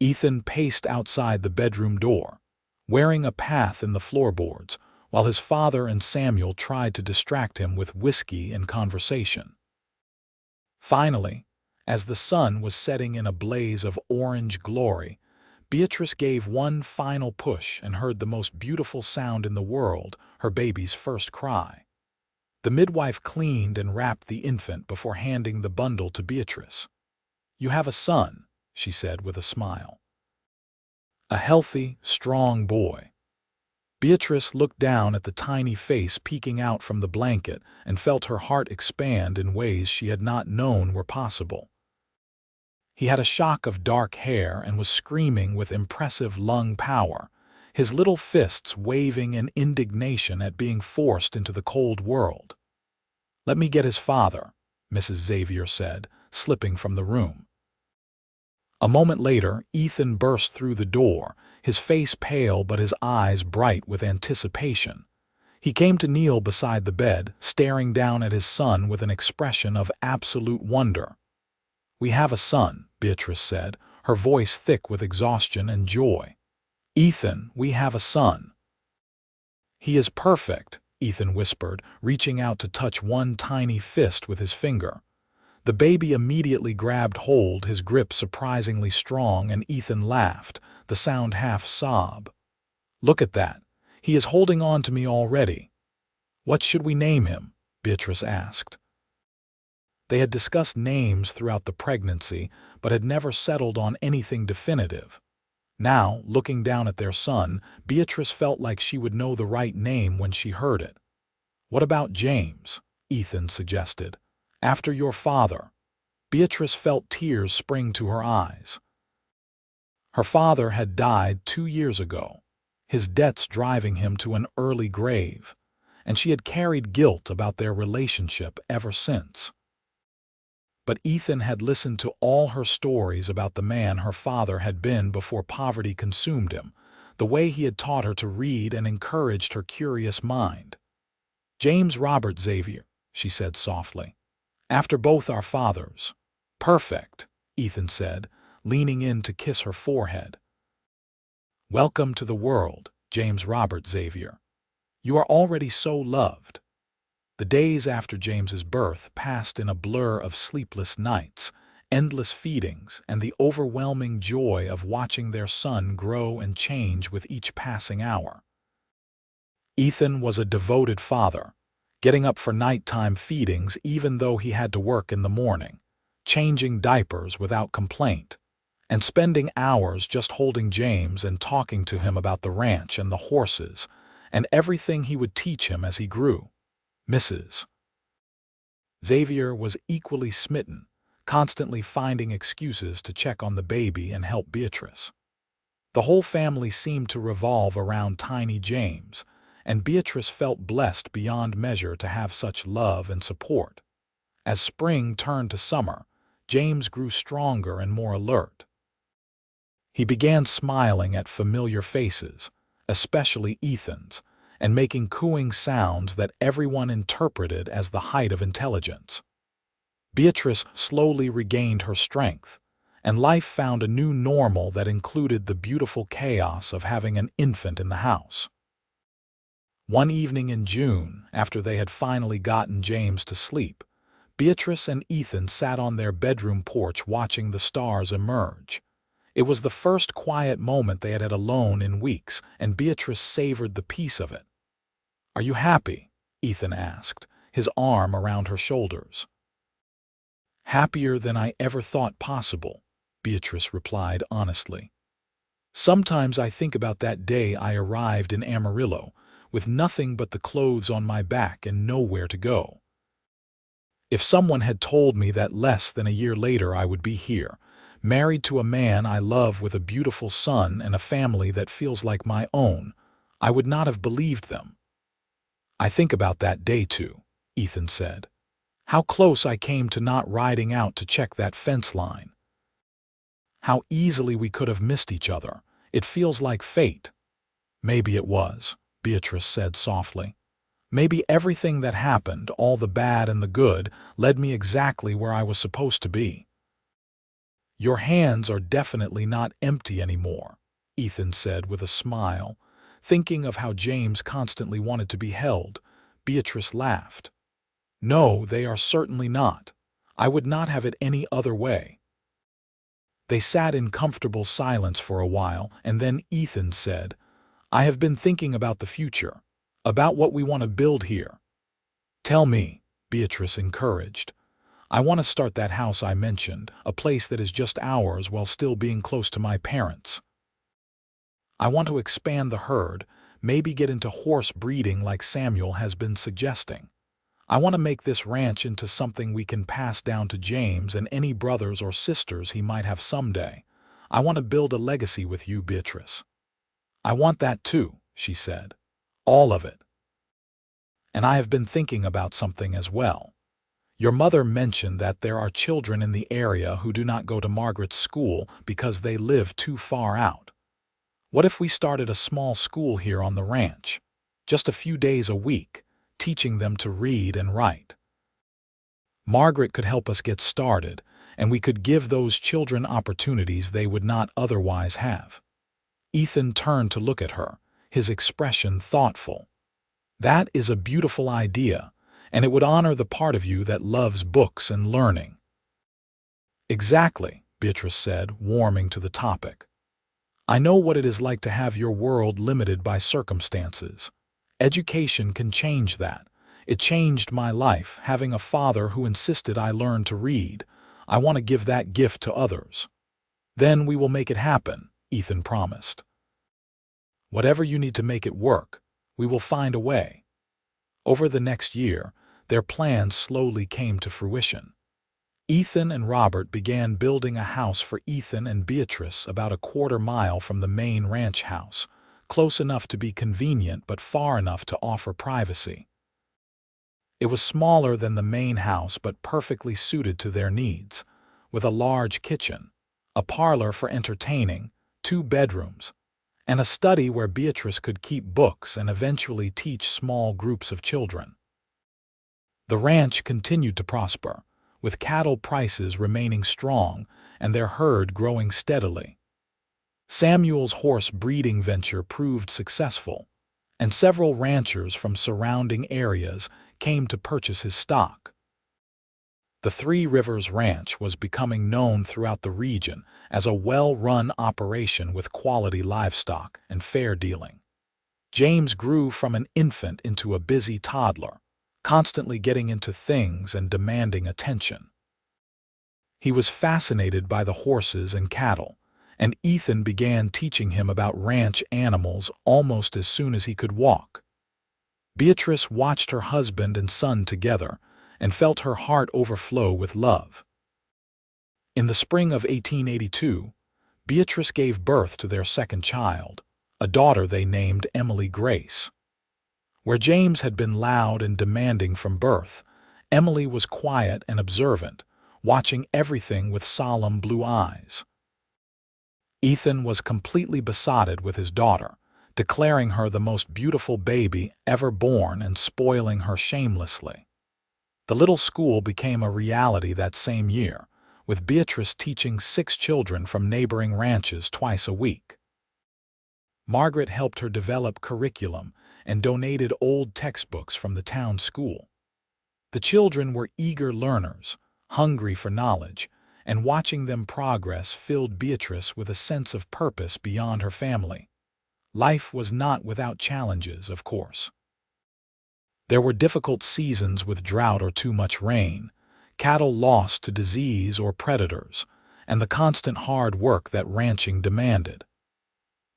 Ethan paced outside the bedroom door, wearing a path in the floorboards, while his father and Samuel tried to distract him with whiskey and conversation. Finally, as the sun was setting in a blaze of orange glory, Beatrice gave one final push and heard the most beautiful sound in the world, her baby's first cry. The midwife cleaned and wrapped the infant before handing the bundle to Beatrice. "You have a son," she said with a smile. "A healthy, strong boy." Beatrice looked down at the tiny face peeking out from the blanket and felt her heart expand in ways she had not known were possible. He had a shock of dark hair and was screaming with impressive lung power, his little fists waving in indignation at being forced into the cold world. "Let me get his father," Mrs. Xavier said, slipping from the room. A moment later, Ethan burst through the door, his face pale but his eyes bright with anticipation. He came to kneel beside the bed, staring down at his son with an expression of absolute wonder. "We have a son," Beatrice said, her voice thick with exhaustion and joy. "Ethan, we have a son." "He is perfect," Ethan whispered, reaching out to touch one tiny fist with his finger. The baby immediately grabbed hold, his grip surprisingly strong, and Ethan laughed, the sound half sob. "Look at that. He is holding on to me already." "What should we name him?" Beatrice asked. They had discussed names throughout the pregnancy, but had never settled on anything definitive. Now, looking down at their son, Beatrice felt like she would know the right name when she heard it. "What about James?" Ethan suggested. "After your father." Beatrice felt tears spring to her eyes. Her father had died 2 years ago, his debts driving him to an early grave, and she had carried guilt about their relationship ever since. But Ethan had listened to all her stories about the man her father had been before poverty consumed him, the way he had taught her to read and encouraged her curious mind. "James Robert Xavier," she said softly. "After both our fathers." "Perfect," Ethan said, leaning in to kiss her forehead. "Welcome to the world, James Robert Xavier. You are already so loved." The days after James's birth passed in a blur of sleepless nights, endless feedings, and the overwhelming joy of watching their son grow and change with each passing hour. Ethan was a devoted father, getting up for nighttime feedings even though he had to work in the morning, changing diapers without complaint, and spending hours just holding James and talking to him about the ranch and the horses, and everything he would teach him as he grew. Mrs. Xavier was equally smitten, constantly finding excuses to check on the baby and help Beatrice. The whole family seemed to revolve around tiny James, and Beatrice felt blessed beyond measure to have such love and support. As spring turned to summer, James grew stronger and more alert. He began smiling at familiar faces, especially Ethan's, and making cooing sounds that everyone interpreted as the height of intelligence. Beatrice slowly regained her strength, and life found a new normal that included the beautiful chaos of having an infant in the house. One evening in June, after they had finally gotten James to sleep, Beatrice and Ethan sat on their bedroom porch watching the stars emerge. It was the first quiet moment they had had alone in weeks, and Beatrice savored the peace of it. "Are you happy?" Ethan asked, his arm around her shoulders. "Happier than I ever thought possible," Beatrice replied honestly. "Sometimes I think about that day I arrived in Amarillo, with nothing but the clothes on my back and nowhere to go. If someone had told me that less than a year later I would be here, married to a man I love with a beautiful son and a family that feels like my own, I would not have believed them." "I think about that day too," Ethan said. "How close I came to not riding out to check that fence line. How easily we could have missed each other. It feels like fate." "Maybe it was," Beatrice said softly. "Maybe everything that happened, all the bad and the good, led me exactly where I was supposed to be." "Your hands are definitely not empty anymore," Ethan said with a smile. Thinking of how James constantly wanted to be held, Beatrice laughed. "No, they are certainly not. I would not have it any other way." They sat in comfortable silence for a while, and then Ethan said, "I have been thinking about the future, about what we want to build here." "Tell me," Beatrice encouraged. "I want to start that house I mentioned, a place that is just ours while still being close to my parents. I want to expand the herd, maybe get into horse breeding like Samuel has been suggesting. I want to make this ranch into something we can pass down to James and any brothers or sisters he might have someday. I want to build a legacy with you, Beatrice." "I want that too," she said. "All of it. And I have been thinking about something as well. Your mother mentioned that there are children in the area who do not go to Margaret's school because they live too far out. What if we started a small school here on the ranch, just a few days a week, teaching them to read and write? Margaret could help us get started, and we could give those children opportunities they would not otherwise have." Ethan turned to look at her, his expression thoughtful. "That is a beautiful idea, and it would honor the part of you that loves books and learning." "Exactly," Beatrice said, warming to the topic. "I know what it is like to have your world limited by circumstances. Education can change that. It changed my life, having a father who insisted I learn to read. I want to give that gift to others." "Then we will make it happen," Ethan promised. "Whatever you need to make it work, we will find a way." Over the next year, their plans slowly came to fruition. Ethan and Robert began building a house for Ethan and Beatrice about a quarter-mile from the main ranch house, close enough to be convenient but far enough to offer privacy. It was smaller than the main house but perfectly suited to their needs, with a large kitchen, a parlor for entertaining, 2 bedrooms, and a study where Beatrice could keep books and eventually teach small groups of children. The ranch continued to prosper, with cattle prices remaining strong and their herd growing steadily. Samuel's horse breeding venture proved successful, and several ranchers from surrounding areas came to purchase his stock. The Three Rivers Ranch was becoming known throughout the region as a well-run operation with quality livestock and fair dealing. James grew from an infant into a busy toddler, constantly getting into things and demanding attention. He was fascinated by the horses and cattle, and Ethan began teaching him about ranch animals almost as soon as he could walk. Beatrice watched her husband and son together and felt her heart overflow with love. In the spring of 1882, Beatrice gave birth to their second child, a daughter they named Emily Grace. Where James had been loud and demanding from birth, Emily was quiet and observant, watching everything with solemn blue eyes. Ethan was completely besotted with his daughter, declaring her the most beautiful baby ever born and spoiling her shamelessly. The little school became a reality that same year, with Beatrice teaching 6 children from neighboring ranches twice a week. Margaret helped her develop curriculum and donated old textbooks from the town school. The children were eager learners, hungry for knowledge, and watching them progress filled Beatrice with a sense of purpose beyond her family. Life was not without challenges, of course. There were difficult seasons with drought or too much rain, cattle lost to disease or predators, and the constant hard work that ranching demanded.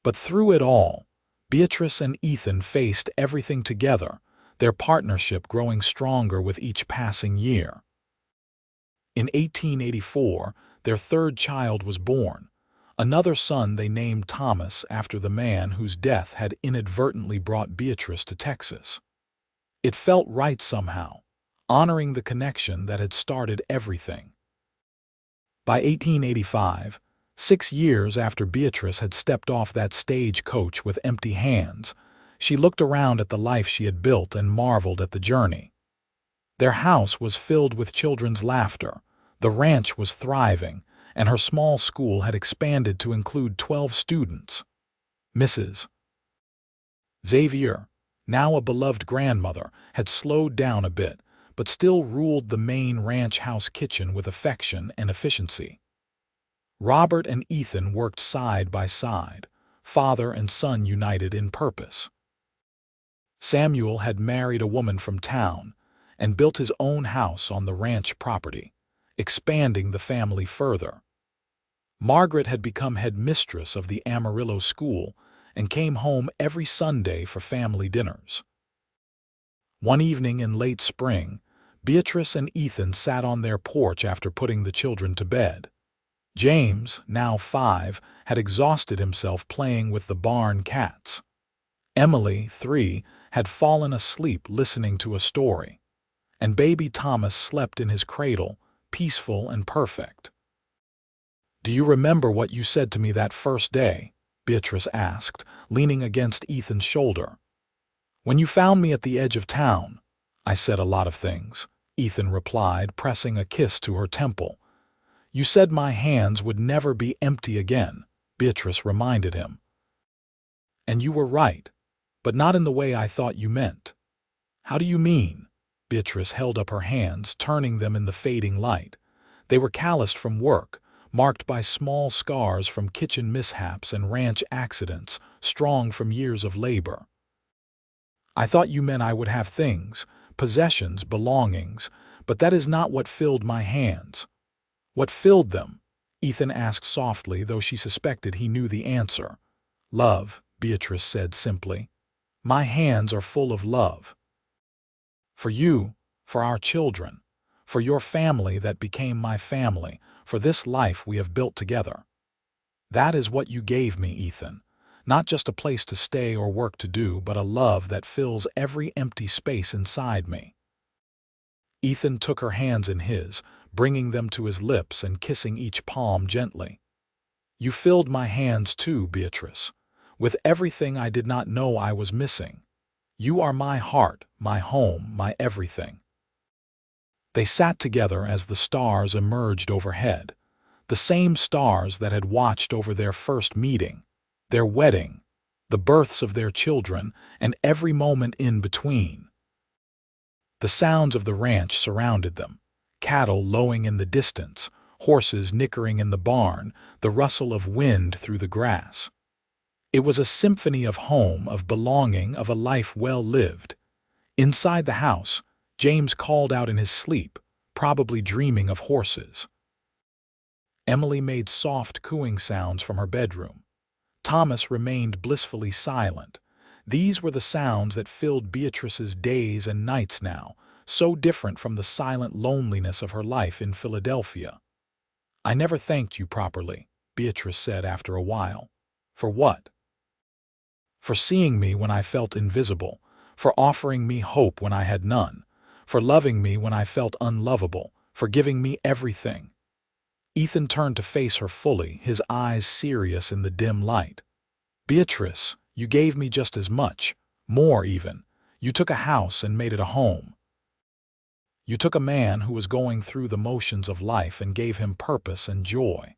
But through it all, Beatrice and Ethan faced everything together, their partnership growing stronger with each passing year. In 1884, their third child was born, another son they named Thomas after the man whose death had inadvertently brought Beatrice to Texas. It felt right somehow, honoring the connection that had started everything. By 1885, 6 years after Beatrice had stepped off that stagecoach with empty hands, she looked around at the life she had built and marveled at the journey. Their house was filled with children's laughter, the ranch was thriving, and her small school had expanded to include 12 students. Mrs. Xavier, now a beloved grandmother, had slowed down a bit, but still ruled the main ranch house kitchen with affection and efficiency. Robert and Ethan worked side by side, father and son united in purpose. Samuel had married a woman from town and built his own house on the ranch property, expanding the family further. Margaret had become headmistress of the Amarillo school and came home every Sunday for family dinners. One evening in late spring, Beatrice and Ethan sat on their porch after putting the children to bed. James, now 5, had exhausted himself playing with the barn cats. Emily, 3, had fallen asleep listening to a story, and baby Thomas slept in his cradle, peaceful and perfect. "Do you remember what you said to me that first day?" Beatrice asked, leaning against Ethan's shoulder. "When you found me at the edge of town." "I said a lot of things," Ethan replied, pressing a kiss to her temple. "You said my hands would never be empty again," Beatrice reminded him. "And you were right, but not in the way I thought you meant." "How do you mean?" Beatrice held up her hands, turning them in the fading light. They were calloused from work, marked by small scars from kitchen mishaps and ranch accidents, strong from years of labor. "I thought you meant I would have things, possessions, belongings, but that is not what filled my hands." "What filled them?" Ethan asked softly, though she suspected he knew the answer. "Love," Beatrice said simply. "My hands are full of love. For you, for our children, for your family that became my family, for this life we have built together. That is what you gave me, Ethan. Not just a place to stay or work to do, but a love that fills every empty space inside me." Ethan took her hands in his, bringing them to his lips and kissing each palm gently. "You filled my hands too, Beatrice, with everything I did not know I was missing. You are my heart, my home, my everything." They sat together as the stars emerged overhead, the same stars that had watched over their first meeting, their wedding, the births of their children, and every moment in between. The sounds of the ranch surrounded them, cattle lowing in the distance, horses nickering in the barn, the rustle of wind through the grass. It was a symphony of home, of belonging, of a life well lived. Inside the house, James called out in his sleep, probably dreaming of horses. Emily made soft cooing sounds from her bedroom. Thomas remained blissfully silent. These were the sounds that filled Beatrice's days and nights now, so different from the silent loneliness of her life in Philadelphia. "I never thanked you properly," Beatrice said after a while. "For what?" "For seeing me when I felt invisible, for offering me hope when I had none, for loving me when I felt unlovable, for giving me everything." Ethan turned to face her fully, his eyes serious in the dim light. "Beatrice, you gave me just as much, more even. You took a house and made it a home. You took a man who was going through the motions of life and gave him purpose and joy.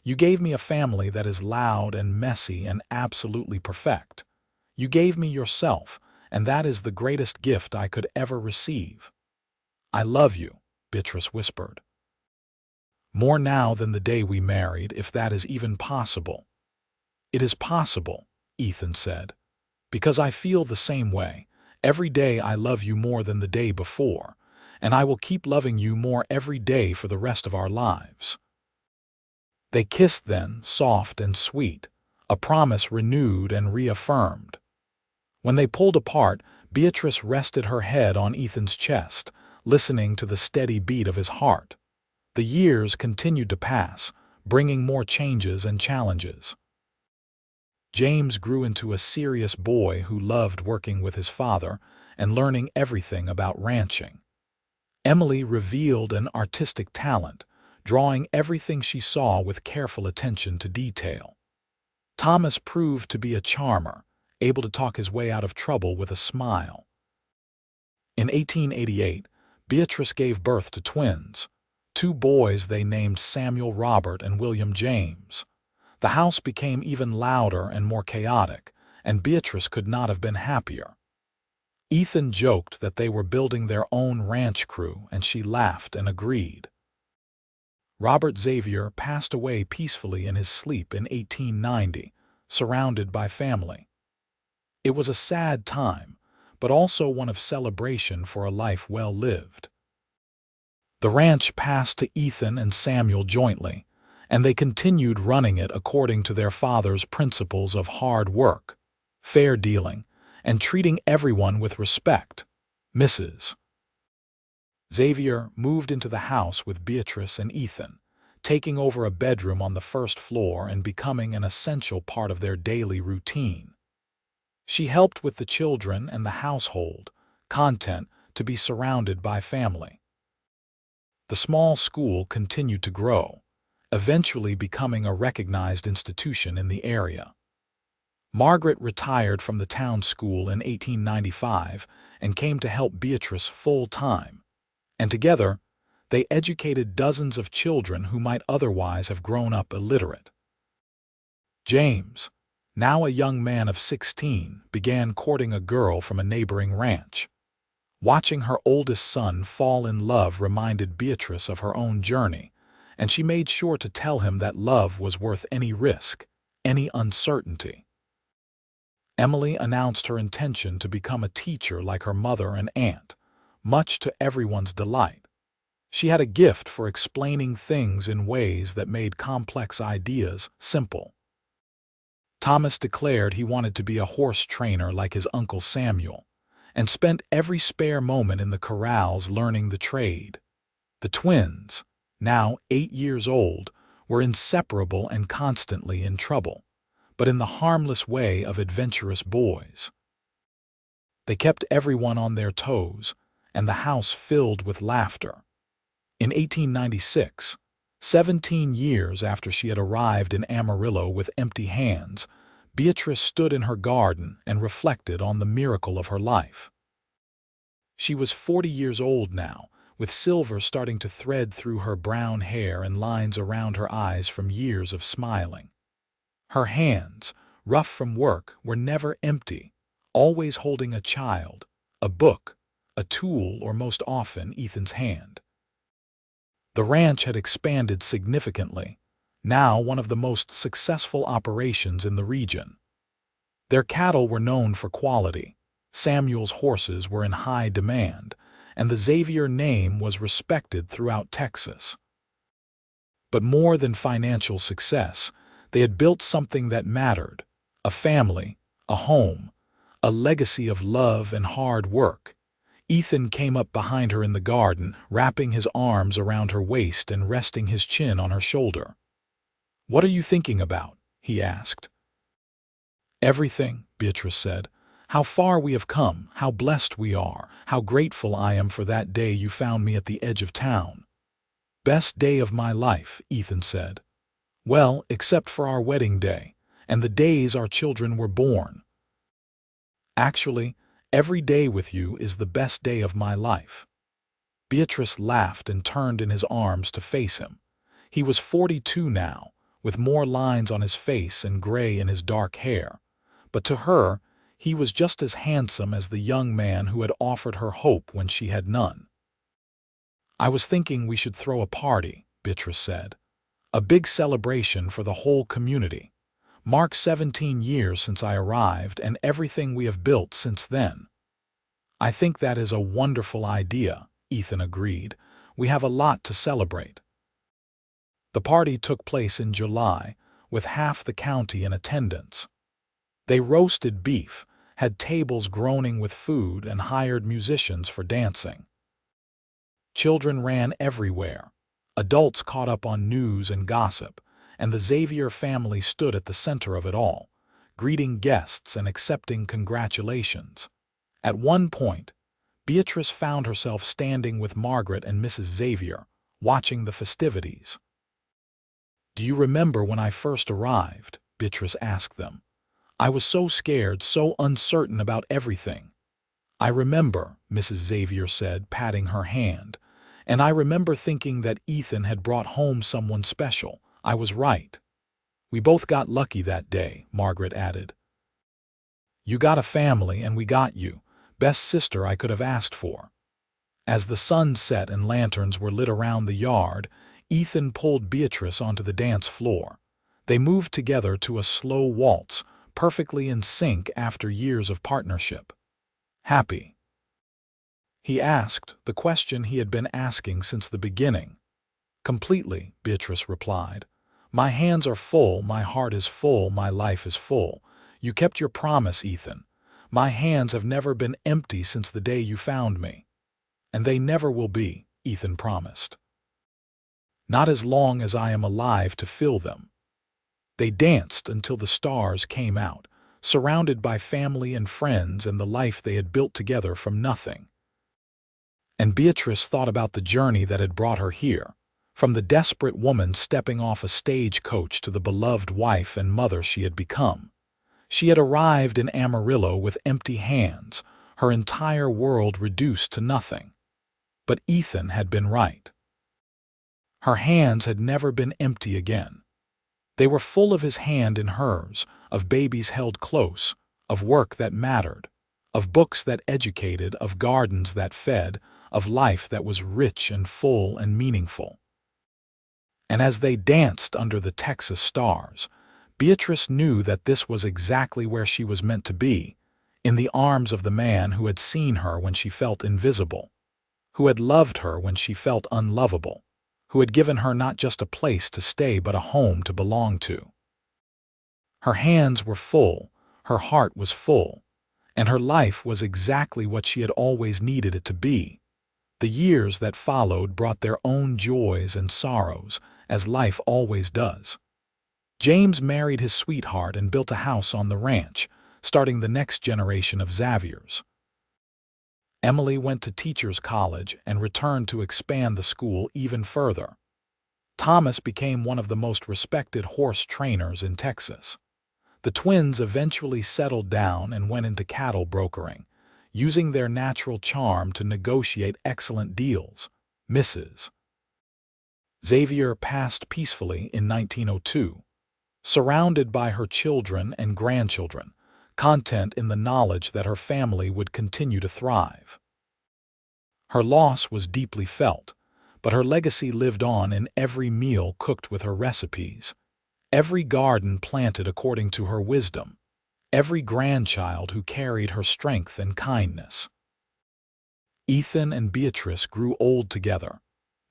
You gave me a family that is loud and messy and absolutely perfect. You gave me yourself, and that is the greatest gift I could ever receive." "I love you," Beatrice whispered. "More now than the day we married, if that is even possible." "It is possible," Ethan said, "because I feel the same way. Every day I love you more than the day before, and I will keep loving you more every day for the rest of our lives." They kissed then, soft and sweet, a promise renewed and reaffirmed. When they pulled apart, Beatrice rested her head on Ethan's chest, listening to the steady beat of his heart. The years continued to pass, bringing more changes and challenges. James grew into a serious boy who loved working with his father and learning everything about ranching. Emily revealed an artistic talent, drawing everything she saw with careful attention to detail. Thomas proved to be a charmer, able to talk his way out of trouble with a smile. In 1888, Beatrice gave birth to twins, 2 boys they named Samuel Robert and William James. The house became even louder and more chaotic, and Beatrice could not have been happier. Ethan joked that they were building their own ranch crew, and she laughed and agreed. Robert Xavier passed away peacefully in his sleep in 1890, surrounded by family. It was a sad time, but also one of celebration for a life well lived. The ranch passed to Ethan and Samuel jointly, and they continued running it according to their father's principles of hard work, fair dealing, and treating everyone with respect. Mrs. Xavier moved into the house with Beatrice and Ethan, taking over a bedroom on the first floor and becoming an essential part of their daily routine. She helped with the children and the household, content to be surrounded by family. The small school continued to grow, eventually becoming a recognized institution in the area. Margaret retired from the town school in 1895 and came to help Beatrice full-time, and together they educated dozens of children who might otherwise have grown up illiterate. James, now a young man of 16, began courting a girl from a neighboring ranch. Watching her oldest son fall in love reminded Beatrice of her own journey, and she made sure to tell him that love was worth any risk, any uncertainty. Emily announced her intention to become a teacher like her mother and aunt, much to everyone's delight. She had a gift for explaining things in ways that made complex ideas simple. Thomas declared he wanted to be a horse trainer like his Uncle Samuel, and spent every spare moment in the corrals learning the trade. The twins, now 8 years old, were inseparable and constantly in trouble, but in the harmless way of adventurous boys. They kept everyone on their toes, and the house filled with laughter. In 1896, 17 years after she had arrived in Amarillo with empty hands, Beatrice stood in her garden and reflected on the miracle of her life. She was 40 years old now, with silver starting to thread through her brown hair and lines around her eyes from years of smiling. Her hands, rough from work, were never empty, always holding a child, a book, a tool, or most often Ethan's hand. The ranch had expanded significantly, now one of the most successful operations in the region. Their cattle were known for quality, Samuel's horses were in high demand, and the Xavier name was respected throughout Texas. But more than financial success, they had built something that mattered: a family, a home, a legacy of love and hard work. Ethan came up behind her in the garden, wrapping his arms around her waist and resting his chin on her shoulder. "What are you thinking about?" he asked. "Everything," Beatrice said. "How far we have come, how blessed we are, how grateful I am for that day you found me at the edge of town." "Best day of my life," Ethan said. "Well, except for our wedding day, and the days our children were born. Actually, every day with you is the best day of my life." Beatrice laughed and turned in his arms to face him. He was 42 now, with more lines on his face and gray in his dark hair, but to her, he was just as handsome as the young man who had offered her hope when she had none. "I was thinking we should throw a party," Beatrice said. "A big celebration for the whole community. Mark 17 years since I arrived and everything we have built since then." "I think that is a wonderful idea," Ethan agreed. "We have a lot to celebrate." The party took place in July, with half the county in attendance. They roasted beef, had tables groaning with food, and hired musicians for dancing. Children ran everywhere. Adults caught up on news and gossip, and the Xavier family stood at the center of it all, greeting guests and accepting congratulations. At one point, Beatrice found herself standing with Margaret and Mrs. Xavier, watching the festivities. "Do you remember when I first arrived?" Beatrice asked them. "I was so scared, so uncertain about everything." "I remember," Mrs. Xavier said, patting her hand. "And I remember thinking that Ethan had brought home someone special. I was right. We both got lucky that day," Margaret added. "You got a family and we got you. Best sister I could have asked for." As the sun set and lanterns were lit around the yard, Ethan pulled Beatrice onto the dance floor. They moved together to a slow waltz, perfectly in sync after years of partnership. "Happy?" he asked, the question he had been asking since the beginning. "Completely," Beatrice replied. "My hands are full, my heart is full, my life is full. You kept your promise, Ethan. My hands have never been empty since the day you found me." "And they never will be," Ethan promised. "Not as long as I am alive to fill them." They danced until the stars came out, surrounded by family and friends and the life they had built together from nothing. And Beatrice thought about the journey that had brought her here, from the desperate woman stepping off a stagecoach to the beloved wife and mother she had become. She had arrived in Amarillo with empty hands, her entire world reduced to nothing. But Ethan had been right. Her hands had never been empty again. They were full of his hand in hers, of babies held close, of work that mattered, of books that educated, of gardens that fed, of life that was rich and full and meaningful. And as they danced under the Texas stars, Beatrice knew that this was exactly where she was meant to be, in the arms of the man who had seen her when she felt invisible, who had loved her when she felt unlovable, who had given her not just a place to stay but a home to belong to. Her hands were full, her heart was full, and her life was exactly what she had always needed it to be. The years that followed brought their own joys and sorrows, as life always does. James married his sweetheart and built a house on the ranch, starting the next generation of Xaviers. Emily went to teachers' college and returned to expand the school even further. Thomas became one of the most respected horse trainers in Texas. The twins eventually settled down and went into cattle brokering, using their natural charm to negotiate excellent deals. Mrs. Xavier passed peacefully in 1902, surrounded by her children and grandchildren, content in the knowledge that her family would continue to thrive. Her loss was deeply felt, but her legacy lived on in every meal cooked with her recipes, every garden planted according to her wisdom, every grandchild who carried her strength and kindness. Ethan and Beatrice grew old together,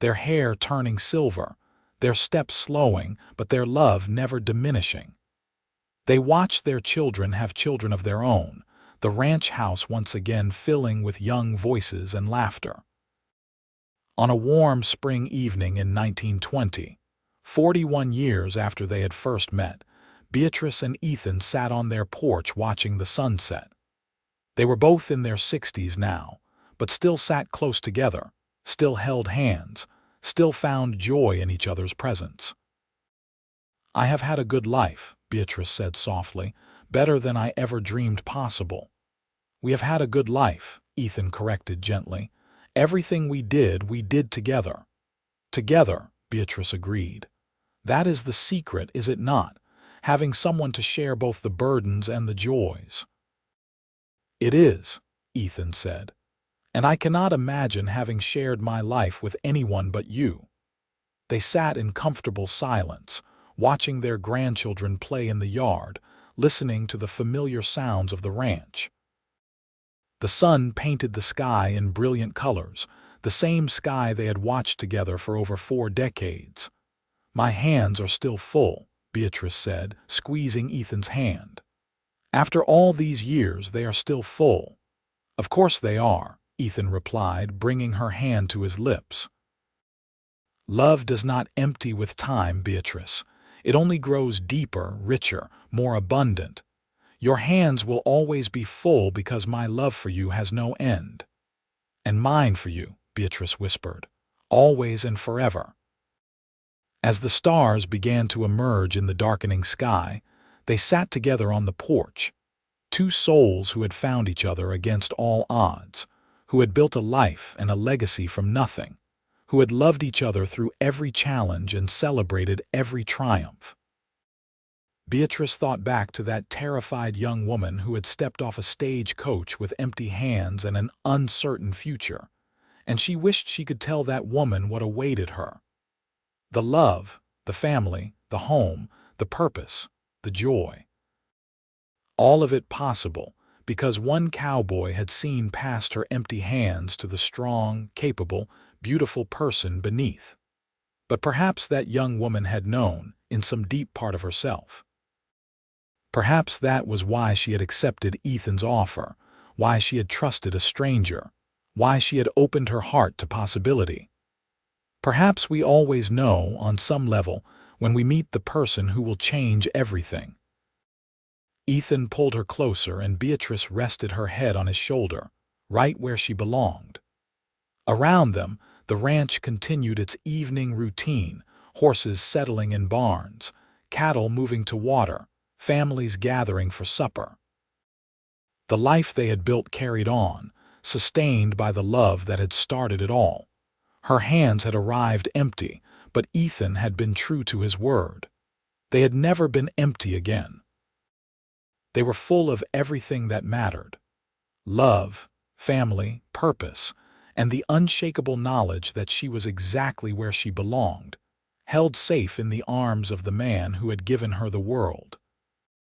their hair turning silver, their steps slowing, but their love never diminishing. They watched their children have children of their own, the ranch house once again filling with young voices and laughter. On a warm spring evening in 1920, 41 years after they had first met, Beatrice and Ethan sat on their porch watching the sunset. They were both in their 60s now, but still sat close together, still held hands, still found joy in each other's presence. "I have had a good life," Beatrice said softly, "better than I ever dreamed possible." "We have had a good life," Ethan corrected gently. "Everything we did together." "Together," Beatrice agreed. "That is the secret, is it not? Having someone to share both the burdens and the joys." "It is," Ethan said. "And I cannot imagine having shared my life with anyone but you." They sat in comfortable silence, watching their grandchildren play in the yard, listening to the familiar sounds of the ranch. The sun painted the sky in brilliant colors, the same sky they had watched together for over 4 decades. "My hands are still full," Beatrice said, squeezing Ethan's hand. "After all these years, they are still full." "Of course they are," Ethan replied, bringing her hand to his lips. "Love does not empty with time, Beatrice. It only grows deeper, richer, more abundant. Your hands will always be full because my love for you has no end." "And mine for you," Beatrice whispered, "always and forever." As the stars began to emerge in the darkening sky, they sat together on the porch, two souls who had found each other against all odds, who had built a life and a legacy from nothing, who had loved each other through every challenge and celebrated every triumph. Beatrice thought back to that terrified young woman who had stepped off a stagecoach with empty hands and an uncertain future, and she wished she could tell that woman what awaited her. The love, the family, the home, the purpose, the joy. All of it possible because one cowboy had seen past her empty hands to the strong, capable, beautiful person beneath. But perhaps that young woman had known, in some deep part of herself. Perhaps that was why she had accepted Ethan's offer, why she had trusted a stranger, why she had opened her heart to possibility. Perhaps we always know, on some level, when we meet the person who will change everything. Ethan pulled her closer and Beatrice rested her head on his shoulder, right where she belonged. Around them, the ranch continued its evening routine, horses settling in barns, cattle moving to water, families gathering for supper. The life they had built carried on, sustained by the love that had started it all. Her hands had arrived empty, but Ethan had been true to his word. They had never been empty again. They were full of everything that mattered: love, family, purpose, and the unshakable knowledge that she was exactly where she belonged, held safe in the arms of the man who had given her the world.